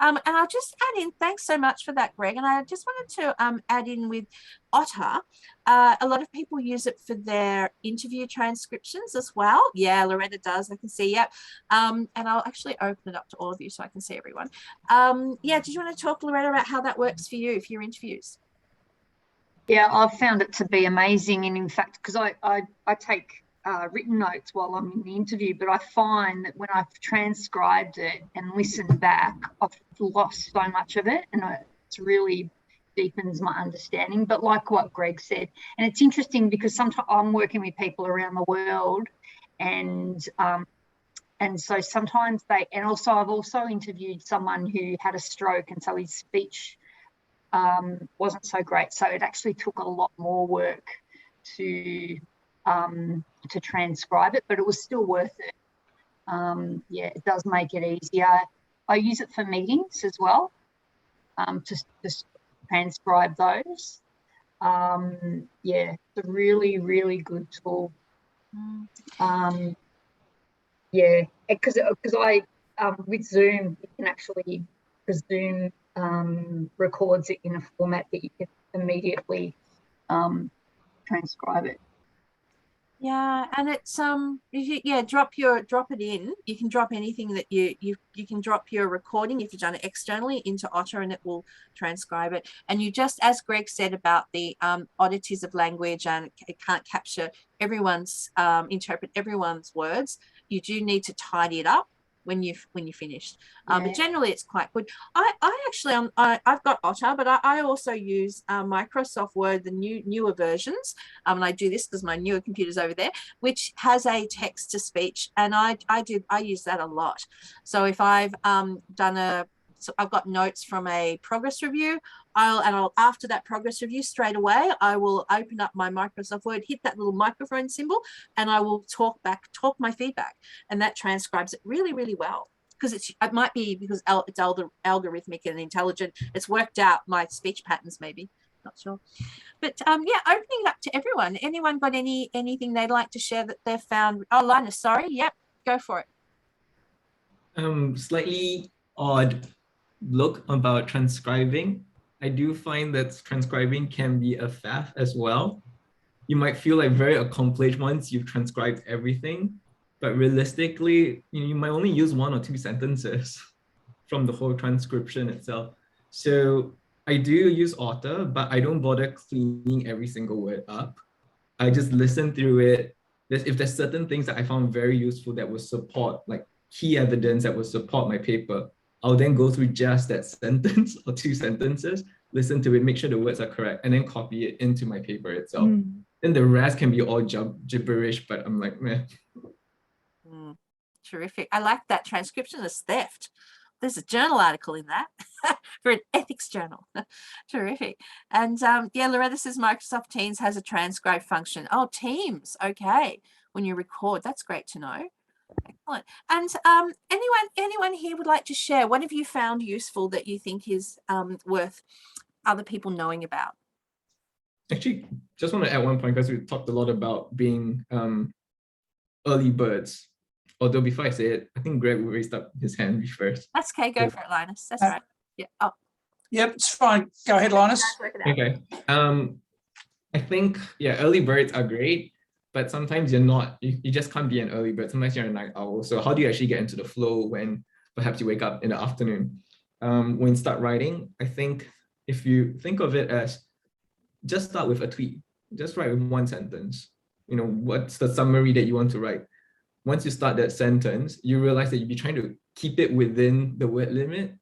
And I'll just add in, thanks so much for that, Greg. And I just wanted to add in with Otter. A lot of people use it for their interview transcriptions as well. Yeah, Loretta does. I can see. Yep. And I'll actually open it up to all of you so I can see everyone. Yeah, did you want to talk, Loretta, about how that works for you for your interviews? Yeah, I've found it to be amazing. And in fact, because I take written notes while I'm in the interview, but I find that when I've transcribed it and listened back, I've lost so much of it, and it's really deepens my understanding. But like what Greg said, and it's interesting because sometimes I'm working with people around the world, and so sometimes and also I've also interviewed someone who had a stroke, and so his speech wasn't so great. So it actually took a lot more work to transcribe it, but it was still worth it. Yeah, it does make it easier. I use it for meetings as well, to transcribe those. Yeah, it's a really, really good tool. Yeah, because I with Zoom, you can actually, because Zoom records it in a format that you can immediately transcribe it. Yeah, and it's drop it in. You can drop anything that you can drop your recording if you've done it externally into Otter, and it will transcribe it. And you just, as Greg said about the oddities of language, and it can't capture everyone's interpret everyone's words, you do need to tidy it up when you finished. But generally it's quite good. I've got Otter, but I also use Microsoft Word, the newer versions, and I do this because my newer computer's over there, which has a text to speech, and I use that a lot. So if I've I've got notes from a progress review, I'll after that progress review, straight away I will open up my Microsoft Word, hit that little microphone symbol, and I will talk my feedback, and that transcribes it really, really well. Because it might be because it's algorithmic and intelligent. It's worked out my speech patterns, maybe. Not sure. But yeah, opening it up to everyone. Anyone got anything they'd like to share that they've found? Oh, Linus, sorry. Yep, go for it. Slightly odd look about transcribing. I do find that transcribing can be a faff as well. You might feel like very accomplished once you've transcribed everything, but realistically, you might only use 1 or 2 sentences from the whole transcription itself. So I do use Otter, but I don't bother cleaning every single word up. I just listen through it. If there's certain things that I found very useful that will support, like key evidence that will support my paper, I'll then go through just that sentence or 2 sentences, listen to it, make sure the words are correct, and then copy it into my paper itself. Then the rest can be all gibberish, but I'm like, meh. Terrific. I like that. Transcription is theft. there's a journal article in that for an ethics journal. Terrific. And yeah, Loretta says Microsoft Teams has a transcribe function. Oh, Teams. Okay. When you record, that's great to know. Excellent. And anyone here would like to share, what have you found useful that you think is worth other people knowing about? Actually, just want to add one point, because we talked a lot about being early birds. Although before I say it, I think Greg raised up his hand first. That's okay. Go for it, Linus. That's right. Yeah. Oh. Yep, it's fine. Go ahead, Linus. Okay. I think, yeah, early birds are great, but sometimes you're not, you just can't be an early bird. Sometimes you're a night owl. So how do you actually get into the flow when perhaps you wake up in the afternoon? When you start writing, I think if you think of it as just start with a tweet, just write with one sentence. You know, what's the summary that you want to write? Once you start that sentence, you realize that you'll be trying to keep it within the word limit,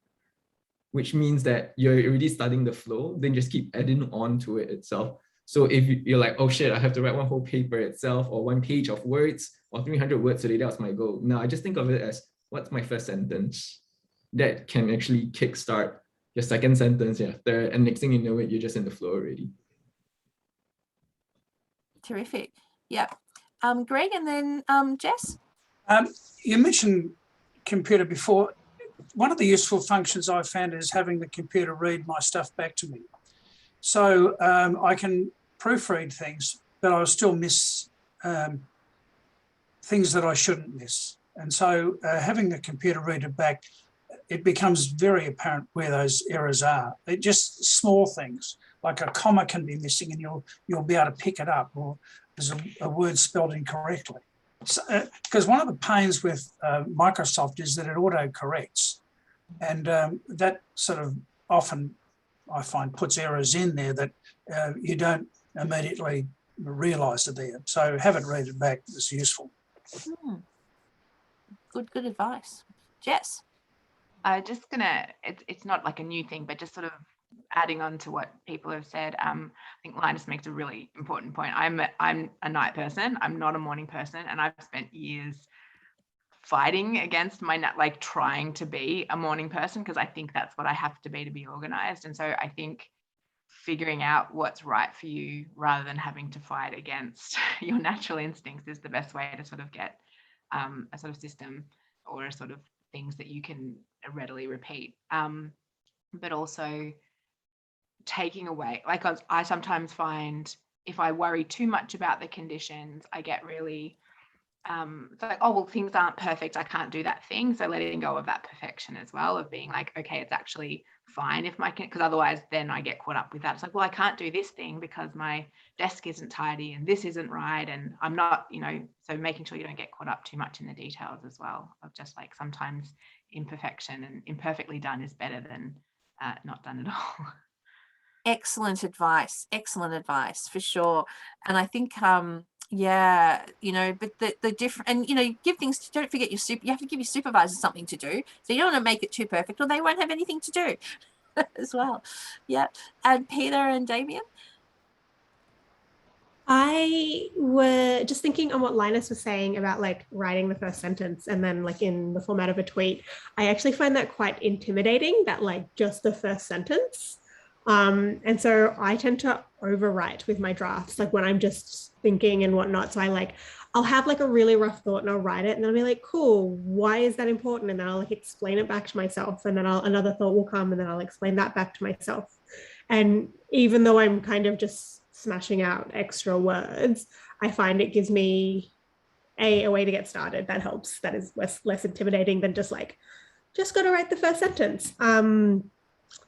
which means that you're already starting the flow, then just keep adding on to it itself. So if you're like, oh shit, I have to write one whole paper itself, or one page of words, or 300 words today, that was my goal. Now I just think of it as, what's my first sentence? That can actually kickstart your second sentence, your third, and next thing you know it, you're just in the flow already. Terrific. Yeah. Greg, and then Jess. You mentioned computer before. One of the useful functions I've found is having the computer read my stuff back to me. So I can proofread things, but I'll still miss things that I shouldn't miss. And so having the computer read it back, it becomes very apparent where those errors are. They're just small things, like a comma can be missing and you'll be able to pick it up, or there's a word spelled incorrectly. Because one of the pains with Microsoft is that it auto-corrects. And that sort of often, I find, puts errors in there that you don't immediately realise are there. So have it read it back is useful. Good advice. Jess. Just gonna, it's not like a new thing, but just sort of adding on to what people have said. I think Linus makes a really important point. I'm a night person. I'm not a morning person, and I've spent years fighting against my like trying to be a morning person, because I think that's what I have to be organized. And so I think figuring out what's right for you rather than having to fight against your natural instincts is the best way to sort of get a sort of system or a sort of things that you can readily repeat. But also taking away, like I sometimes find if I worry too much about the conditions, I get really it's like, oh, well, things aren't perfect, I can't do that thing. So letting go of that perfection as well, of being like, okay, it's actually fine if because otherwise then I get caught up with that. It's like, well, I can't do this thing because my desk isn't tidy and this isn't right, and I'm not, so making sure you don't get caught up too much in the details as well, of just like sometimes imperfection and imperfectly done is better than not done at all. Excellent advice For sure. And I think yeah, but the different, and you give things to, don't forget you have to give your supervisors something to do, so you don't want to make it too perfect or they won't have anything to do as well. Yeah. And Peter and Damien. I were just thinking on what Linus was saying about like writing the first sentence and then like in the format of a tweet. I actually find that quite intimidating, that like just the first sentence. And so I tend to overwrite with my drafts, like when I'm just thinking and whatnot. So I'll have like a really rough thought and I'll write it and I'll be like, cool, why is that important? And then I'll like explain it back to myself, and then another thought will come and then I'll explain that back to myself. And even though I'm kind of just smashing out extra words, I find it gives me a way to get started that helps, that is less intimidating than just got to write the first sentence.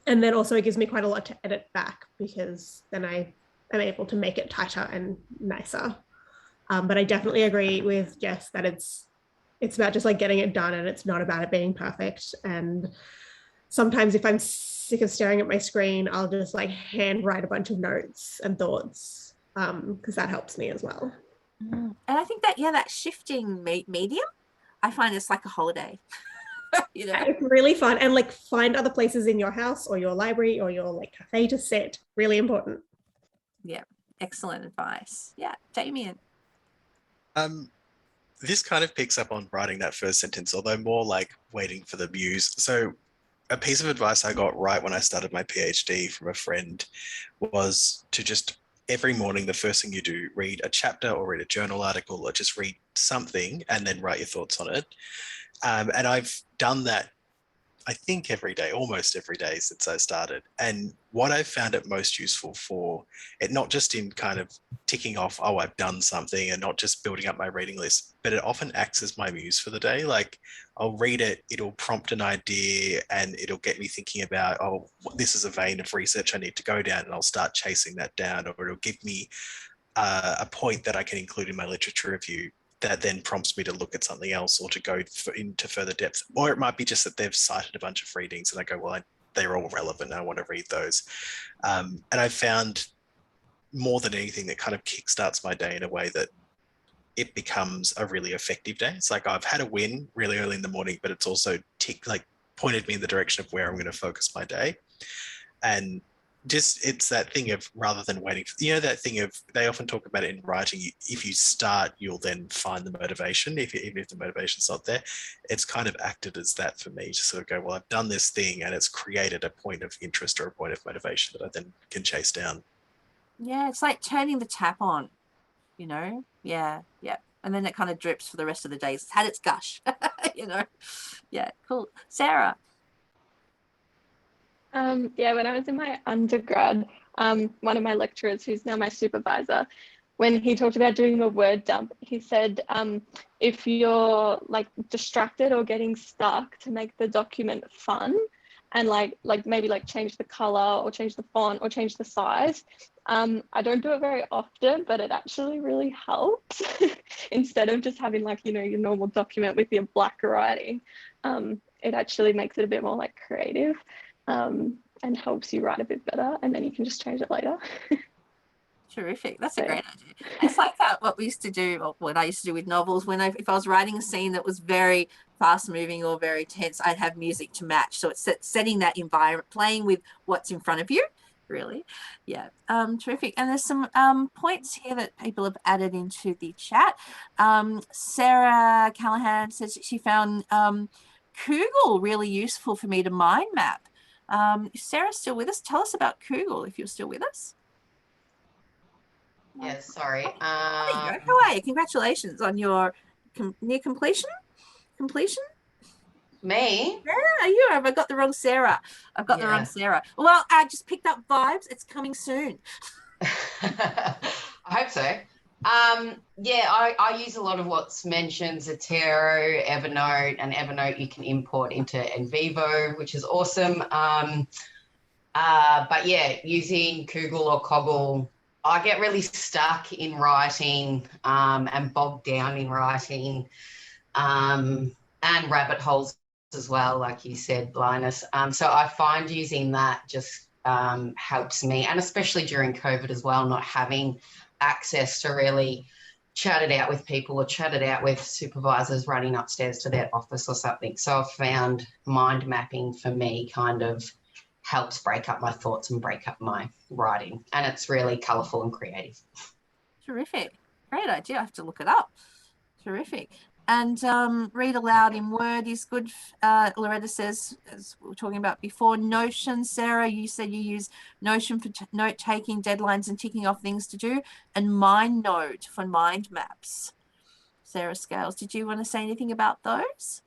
And then also it gives me quite a lot to edit back, because then I am able to make it tighter and nicer. But I definitely agree with Jess that it's about just like getting it done, and it's not about it being perfect. And sometimes if I'm sick of staring at my screen, I'll just like hand write a bunch of notes and thoughts, because that helps me as well. And I think that, that shifting medium, I find it's like a holiday. It's really fun, and like find other places in your house or your library or your like cafe to sit. Really important. Yeah, excellent advice. Yeah, Damien. this kind of picks up on writing that first sentence, although more like waiting for the muse. So a piece of advice I got right when I started my PhD from a friend was to just every morning, the first thing you do, read a chapter or read a journal article or just read something and then write your thoughts on it. And I've done that, I think, every day, almost every day since I started. And what I found it most useful for, it not just in kind of ticking off, oh, I've done something, and not just building up my reading list, but it often acts as my muse for the day. Like I'll read it, it'll prompt an idea and it'll get me thinking about, oh, this is a vein of research I need to go down, and I'll start chasing that down, or it'll give me a point that I can include in my literature review that then prompts me to look at something else or to go into further depth. Or it might be just that they've cited a bunch of readings and I go, well, they're all relevant. I want to read those. And I found more than anything that kind of kickstarts my day in a way that it becomes a really effective day. It's like I've had a win really early in the morning, but it's also pointed me in the direction of where I'm going to focus my day. And just it's that thing of, rather than waiting for, that thing of, they often talk about it in writing, if you start, you'll then find the motivation, even if the motivation's not there. It's kind of acted as that for me, to sort of go, well, I've done this thing and it's created a point of interest or a point of motivation that I then can chase down. Yeah, it's like turning the tap on, yeah, and then it kind of drips for the rest of the day. It's had its gush. Yeah, cool. Sarah. Yeah, when I was in my undergrad, one of my lecturers, who's now my supervisor, when he talked about doing a word dump, he said, if you're like distracted or getting stuck, to make the document fun and like maybe like change the color or change the font or change the size. I don't do it very often, but it actually really helps. Instead of just having like, your normal document with your black writing, it actually makes it a bit more like creative. And helps you write a bit better, and then you can just change it later. Terrific. That's a great idea. It's like that, what we used to do, or what I used to do with novels, if I was writing a scene that was very fast moving or very tense, I'd have music to match. So it's setting that environment, playing with what's in front of you, really. Yeah. Terrific. And there's some points here that people have added into the chat. Sarah Callahan says she found Kugel really useful for me to mind map. Is Sarah still with us? Tell us about Kugel if you're still with us. Yeah, sorry. There you go. How are you? Congratulations on your near completion. Me? Yeah, you have. I got the wrong Sarah. I've got the wrong Sarah. Well, I just picked up vibes. It's coming soon. I hope so. Yeah, I use a lot of what's mentioned, Zotero, Evernote, and Evernote you can import into NVivo, which is awesome. But yeah, using Kugel or Coggle, I get really stuck in writing and bogged down in writing and rabbit holes as well, like you said, Linus. So I find using that just helps me, and especially during COVID as well, not having access to really chat it out with people or chat it out with supervisors running upstairs to their office or something. So I've found mind mapping for me kind of helps break up my thoughts and break up my writing, and it's really colourful and creative. Terrific. Great idea. I have to look it up. Terrific. And read aloud in Word is good. Loretta says, as we were talking about before, Notion. Sarah, you said you use Notion for note-taking, deadlines and ticking off things to do, and MindNote for mind maps. Sarah Scales, did you want to say anything about those?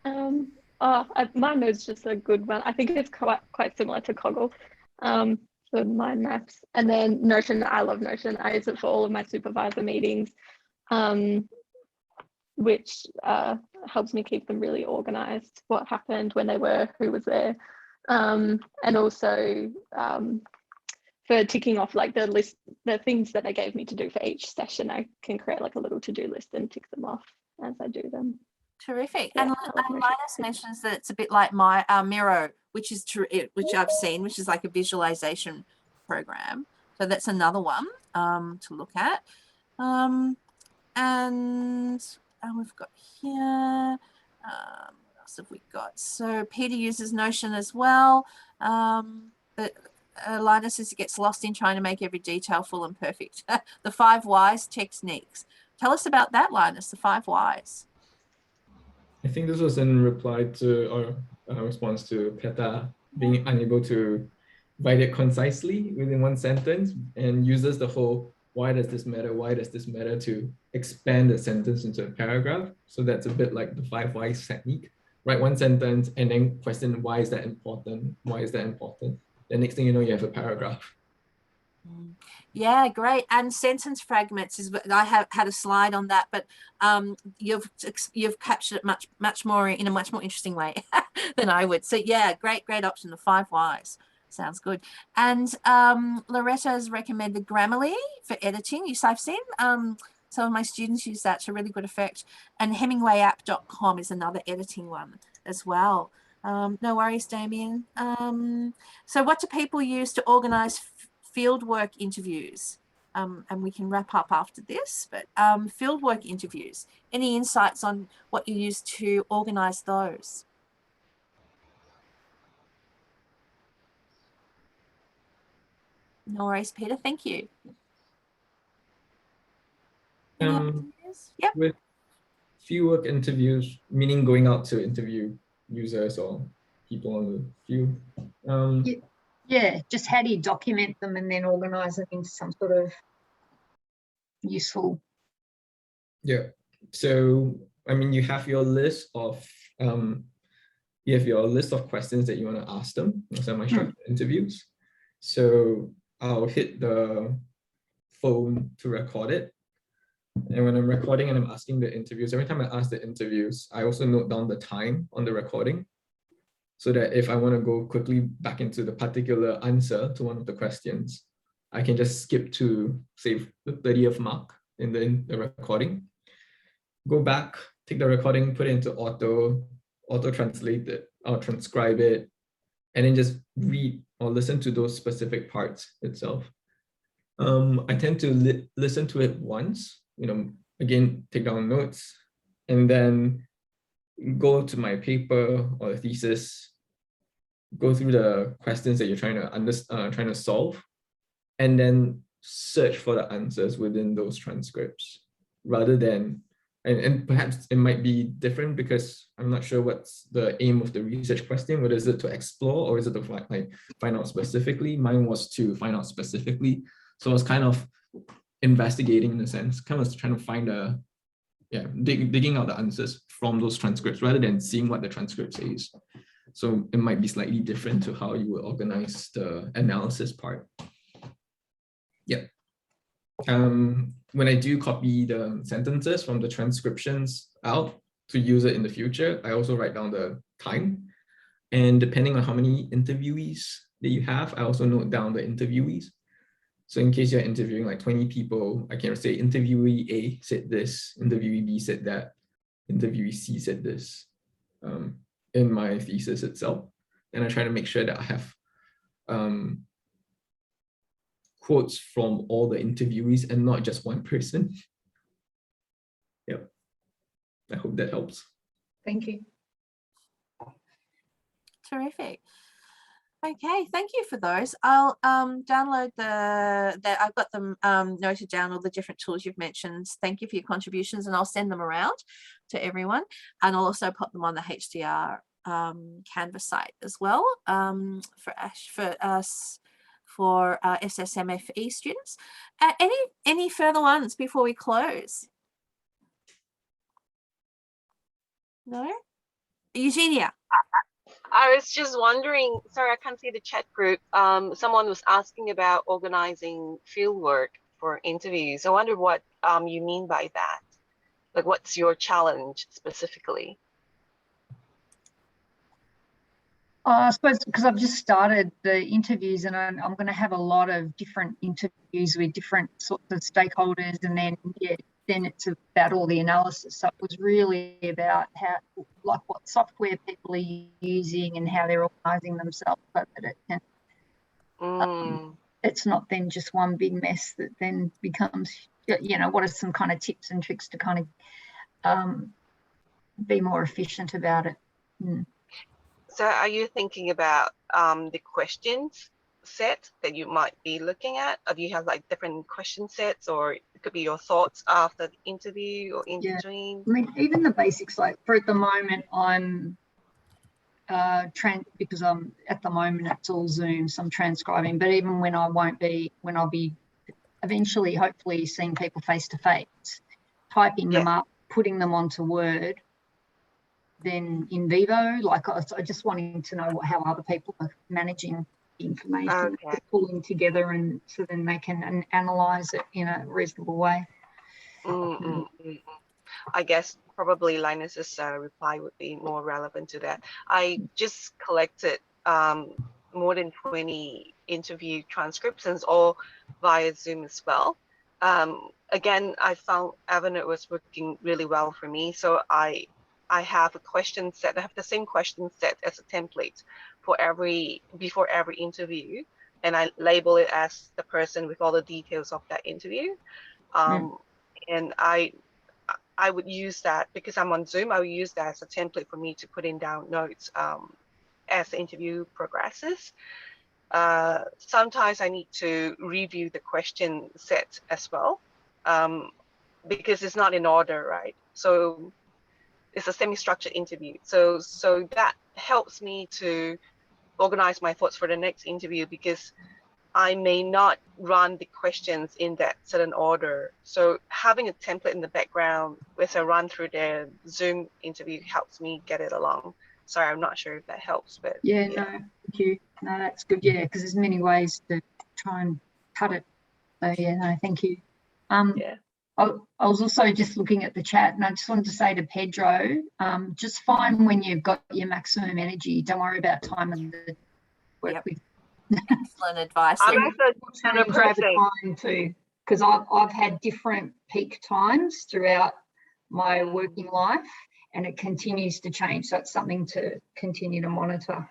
MindNote's just a good one. I think it's quite similar to Coggle for mind maps. And then Notion, I love Notion. I use it for all of my supervisor meetings. Which helps me keep them really organized, what happened, when they were, who was there, and also for ticking off like the list, the things that they gave me to do for each session. I can create like a little to-do list and tick them off as I do them. Terrific. Yeah, and Linus mentions that it's a bit like my Miro, which I've seen, which is like a visualization program. So that's another one to look at. And we've got here, what else have we got? So Peter uses Notion as well. But Linus says he gets lost in trying to make every detail full and perfect. The 5 whys techniques Tell us about that, Linus, the 5 whys. I think this was in reply to or response to Peta being unable to write it concisely within one sentence, and uses the whole why does this matter? Why does this matter to expand the sentence into a paragraph? So that's a bit like the 5 whys technique. Write one sentence and then question why is that important? Why is that important? The next thing you know, you have a paragraph. Yeah, great. And sentence fragments is, I have had a slide on that, but you've captured it much more in a much more interesting way than I would. So yeah, great option, the 5 whys. Sounds good. And Loretta has recommended Grammarly for editing. I've seen some of my students use that to really good effect. And HemingwayApp.com is another editing one as well. No worries, Damien. So what do people use to organize fieldwork interviews? And we can wrap up after this, but fieldwork interviews, any insights on what you use to organize those? No worries, Peter, thank you. Yep. With fieldwork interviews, meaning going out to interview users or people on the field. Yeah, just how do you document them and then organize them into some sort of useful? Yeah, so I mean, you have your list of questions that you want to ask them, semi-structured interviews. So I'll hit the phone to record it. And when I'm recording and I'm asking the interviews, every time I ask the interviews, I also note down the time on the recording, so that if I want to go quickly back into the particular answer to one of the questions, I can just skip to, say, the 30th mark in the recording, go back, take the recording, put it into auto translate it or transcribe it, and then just read or listen to those specific parts itself. I tend to listen to it once, again, take down notes, and then go to my paper or the thesis, go through the questions that you're trying to solve, and then search for the answers within those transcripts, rather than, and perhaps it might be different because I'm not sure what's the aim of the research question. Whether is it to explore or is it to find out specifically? Mine was to find out specifically. So I was kind of investigating, in a sense, kind of trying to find digging out the answers from those transcripts rather than seeing what the transcript says. So it might be slightly different to how you would organize the analysis part. Yeah. When I do copy the sentences from the transcriptions out to use it in the future, I also write down the time. And depending on how many interviewees that you have, I also note down the interviewees. So in case you're interviewing like 20 people, I can say interviewee A said this, interviewee B said that, interviewee C said this in my thesis itself. And I try to make sure that I have quotes from all the interviewees and not just one person. Yep. I hope that helps. Thank you. Terrific. Okay, thank you for those. I'll download I've got them noted down, all the different tools you've mentioned. Thank you for your contributions, and I'll send them around to everyone. And I'll also put them on the HDR Canvas site as well for SSMFE students. Any further ones before we close? No? Eugenia. I was just wondering, sorry, I can't see the chat group. Someone was asking about organizing fieldwork for interviews. I wonder what you mean by that. Like, what's your challenge specifically? I suppose because I've just started the interviews, and I'm going to have a lot of different interviews with different sorts of stakeholders, and then it's about all the analysis. So it was really about what software people are using and how they're organising themselves, so that it can, it's not then just one big mess that then becomes, what are some kind of tips and tricks to kind of be more efficient about it. So are you thinking about the questions set that you might be looking at? Or do you have like different question sets, or It could be your thoughts after the interview or in Yeah. between. I mean, even the basics, like for at the moment, I'm because I'm at the moment it's all Zoom, so I'm transcribing. But even when I'll be eventually, hopefully, seeing people face to face, typing them up, putting them onto Word, then in vivo, like I just wanting to know how other people are managing the information, pulling together, and so then they can analyze it in a reasonable way. I guess probably Linus's reply would be more relevant to that. I just collected more than 20 interview transcripts, and it's all via Zoom as well. Again, I found Evernote was working really well for me. So I have a question set. I have the same question set as a template for before every interview, and I label it as the person with all the details of that interview. And I would use that because I'm on Zoom. I would use that as a template for me to put in down notes as the interview progresses. Sometimes I need to review the question set as well because it's not in order, right? So it's a semi-structured interview. So that helps me to organize my thoughts for the next interview because I may not run the questions in that certain order. So having a template in the background with a run through the Zoom interview helps me get it along. Sorry, I'm not sure if that helps, but no, thank you. No, that's good. Yeah, because there's many ways to try and cut it. So yeah, no, thank you. I was also just looking at the chat, and I just wanted to say to Pedro, just find when you've got your maximum energy. Don't worry about time and the work with. Excellent advice. I'm also over time too, because I've had different peak times throughout my working life, and it continues to change. So it's something to continue to monitor.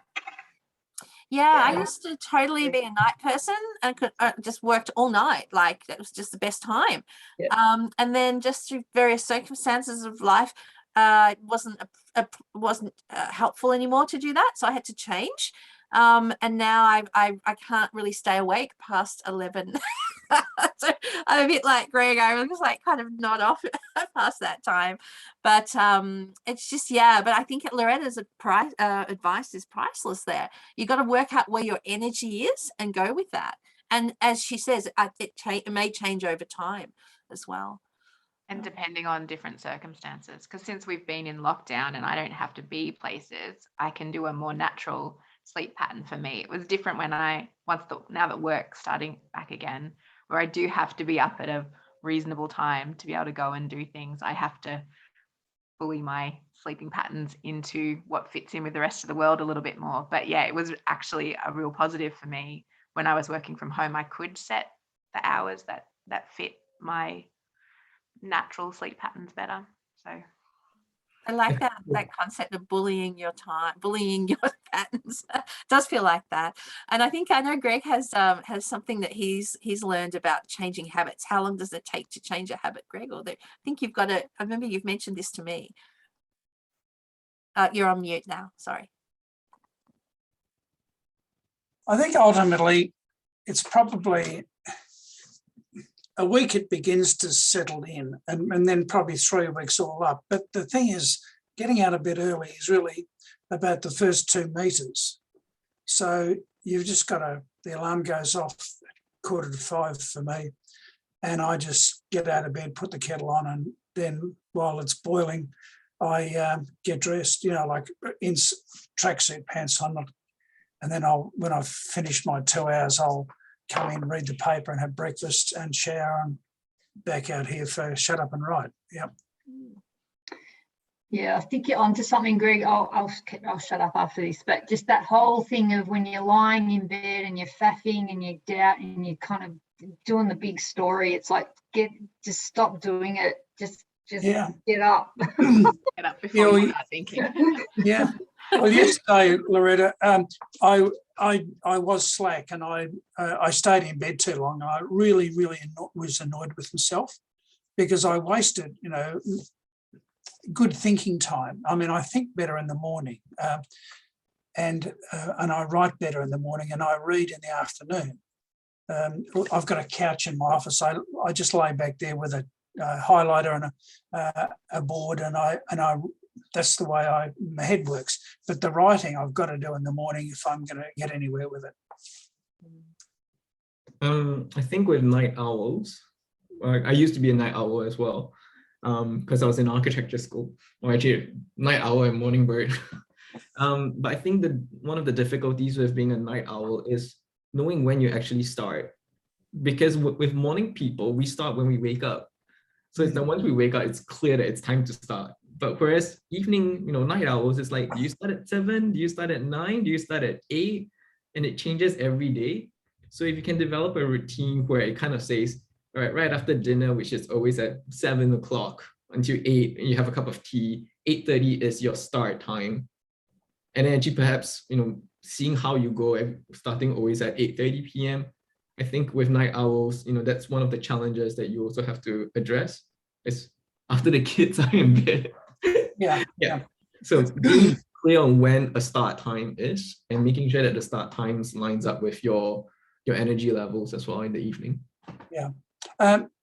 Yeah, I used to totally be a night person and just worked all night. Like that was just the best time. And then just through various circumstances of life, it wasn't helpful anymore to do that. So I had to change. And now I can't really stay awake past 11. So I'm a bit like Greg. I was like kind of nod off past that time, but it's just but I think Loretta's advice is priceless. There, you got to work out where your energy is and go with that. And as she says, it may change over time as well. And depending on different circumstances, because since we've been in lockdown and I don't have to be places, I can do a more natural sleep pattern for me. It was different when now that work's starting back again, where I do have to be up at a reasonable time to be able to go and do things. I have to bully my sleeping patterns into what fits in with the rest of the world a little bit more. But yeah, it was actually a real positive for me when I was working from home. I could set the hours that fit my natural sleep patterns better. So I like that concept of bullying your patterns. It does feel like that. And I know Greg has something that he's learned about changing habits. How long does it take to change a habit, Greg? Or I think you've got I remember you've mentioned this to me. You're on mute now. Sorry. I think ultimately it's probably a week it begins to settle in, and then probably 3 weeks all up. But the thing is, getting out of bed early is really about the first 2 meters. So you've just got the alarm goes off at 4:45 for me, and I just get out of bed, put the kettle on, and then while it's boiling, I get dressed, like in tracksuit pants on, and then when I've finished my 2 hours, I'll come in, read the paper and have breakfast and shower and back out here for Shut Up and Write. Yep. Yeah, I think you're onto something, Greg. I'll shut up after this, but just that whole thing of when you're lying in bed and you're faffing and you're out and you're kind of doing the big story, it's like just stop doing it. Just get up. Get up before you start thinking. Yeah. Well, yesterday, Loretta, I was slack and I stayed in bed too long. I really, really was annoyed with myself because I wasted, good thinking time. I mean, I think better in the morning, and I write better in the morning, and I read in the afternoon. I've got a couch in my office. I just lay back there with a highlighter and a board, and I that's the way my head works. But the writing I've got to do in the morning if I'm going to get anywhere with it. I think with night owls, I used to be a night owl as well, because I was in architecture school, or actually night owl and morning bird. But I think that one of the difficulties with being a night owl is knowing when you actually start, because with morning people, we start when we wake up. So it's that once we wake up, it's clear that it's time to start. But whereas evening, night owls, it's like, do you start at 7? Do you start at 9? Do you start at 8? And it changes every day. So if you can develop a routine where it kind of says, all right after dinner, which is always at 7 o'clock until 8, and you have a cup of tea, 8:30 is your start time. And then actually perhaps, seeing how you go, starting always at 8:30 p.m. I think with night owls, that's one of the challenges that you also have to address is after the kids are in bed. Yeah. So being clear on when a start time is and making sure that the start times lines up with your energy levels as well in the evening. Yeah.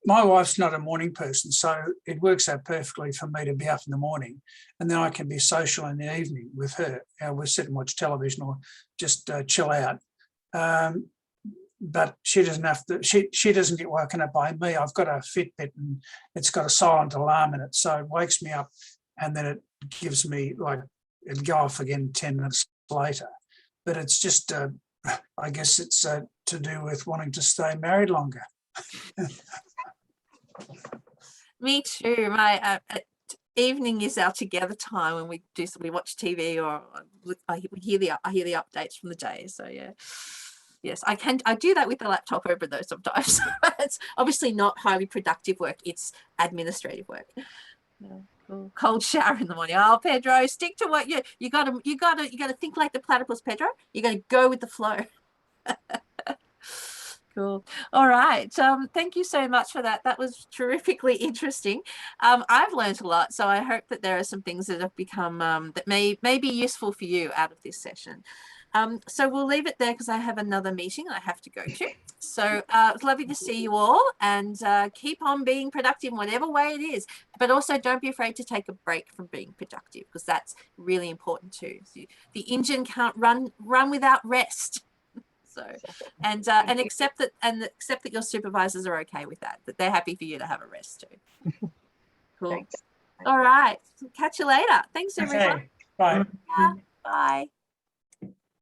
My wife's not a morning person, so it works out perfectly for me to be up in the morning, and then I can be social in the evening with her. We'll sit and watch television or just chill out. But she doesn't have to. She doesn't get woken up by me. I've got a Fitbit and it's got a silent alarm in it, so it wakes me up, and then it gives me it'll go off again 10 minutes later. But it's just, I guess it's to do with wanting to stay married longer. Me too. My evening is our together time when we watch TV or I hear the updates from the day. So yeah. Yes, I do that with the laptop open though sometimes. It's obviously not highly productive work. It's administrative work. Yeah, cool. Cold shower in the morning. Oh, Pedro, stick to what you gotta think like the platypus, Pedro. You gotta go with the flow. Cool. All right. Thank you so much for that. That was terrifically interesting. I've learned a lot, so I hope that there are some things that have become that may be useful for you out of this session. So we'll leave it there because I have another meeting I have to go to. So it's lovely to see you all, and keep on being productive in whatever way it is. But also don't be afraid to take a break from being productive, because that's really important too. So the engine can't run without rest. So and accept that your supervisors are okay with that they're happy for you to have a rest too. Cool. Thanks. All right. Catch you later. Thanks everyone. Okay. Bye. Bye.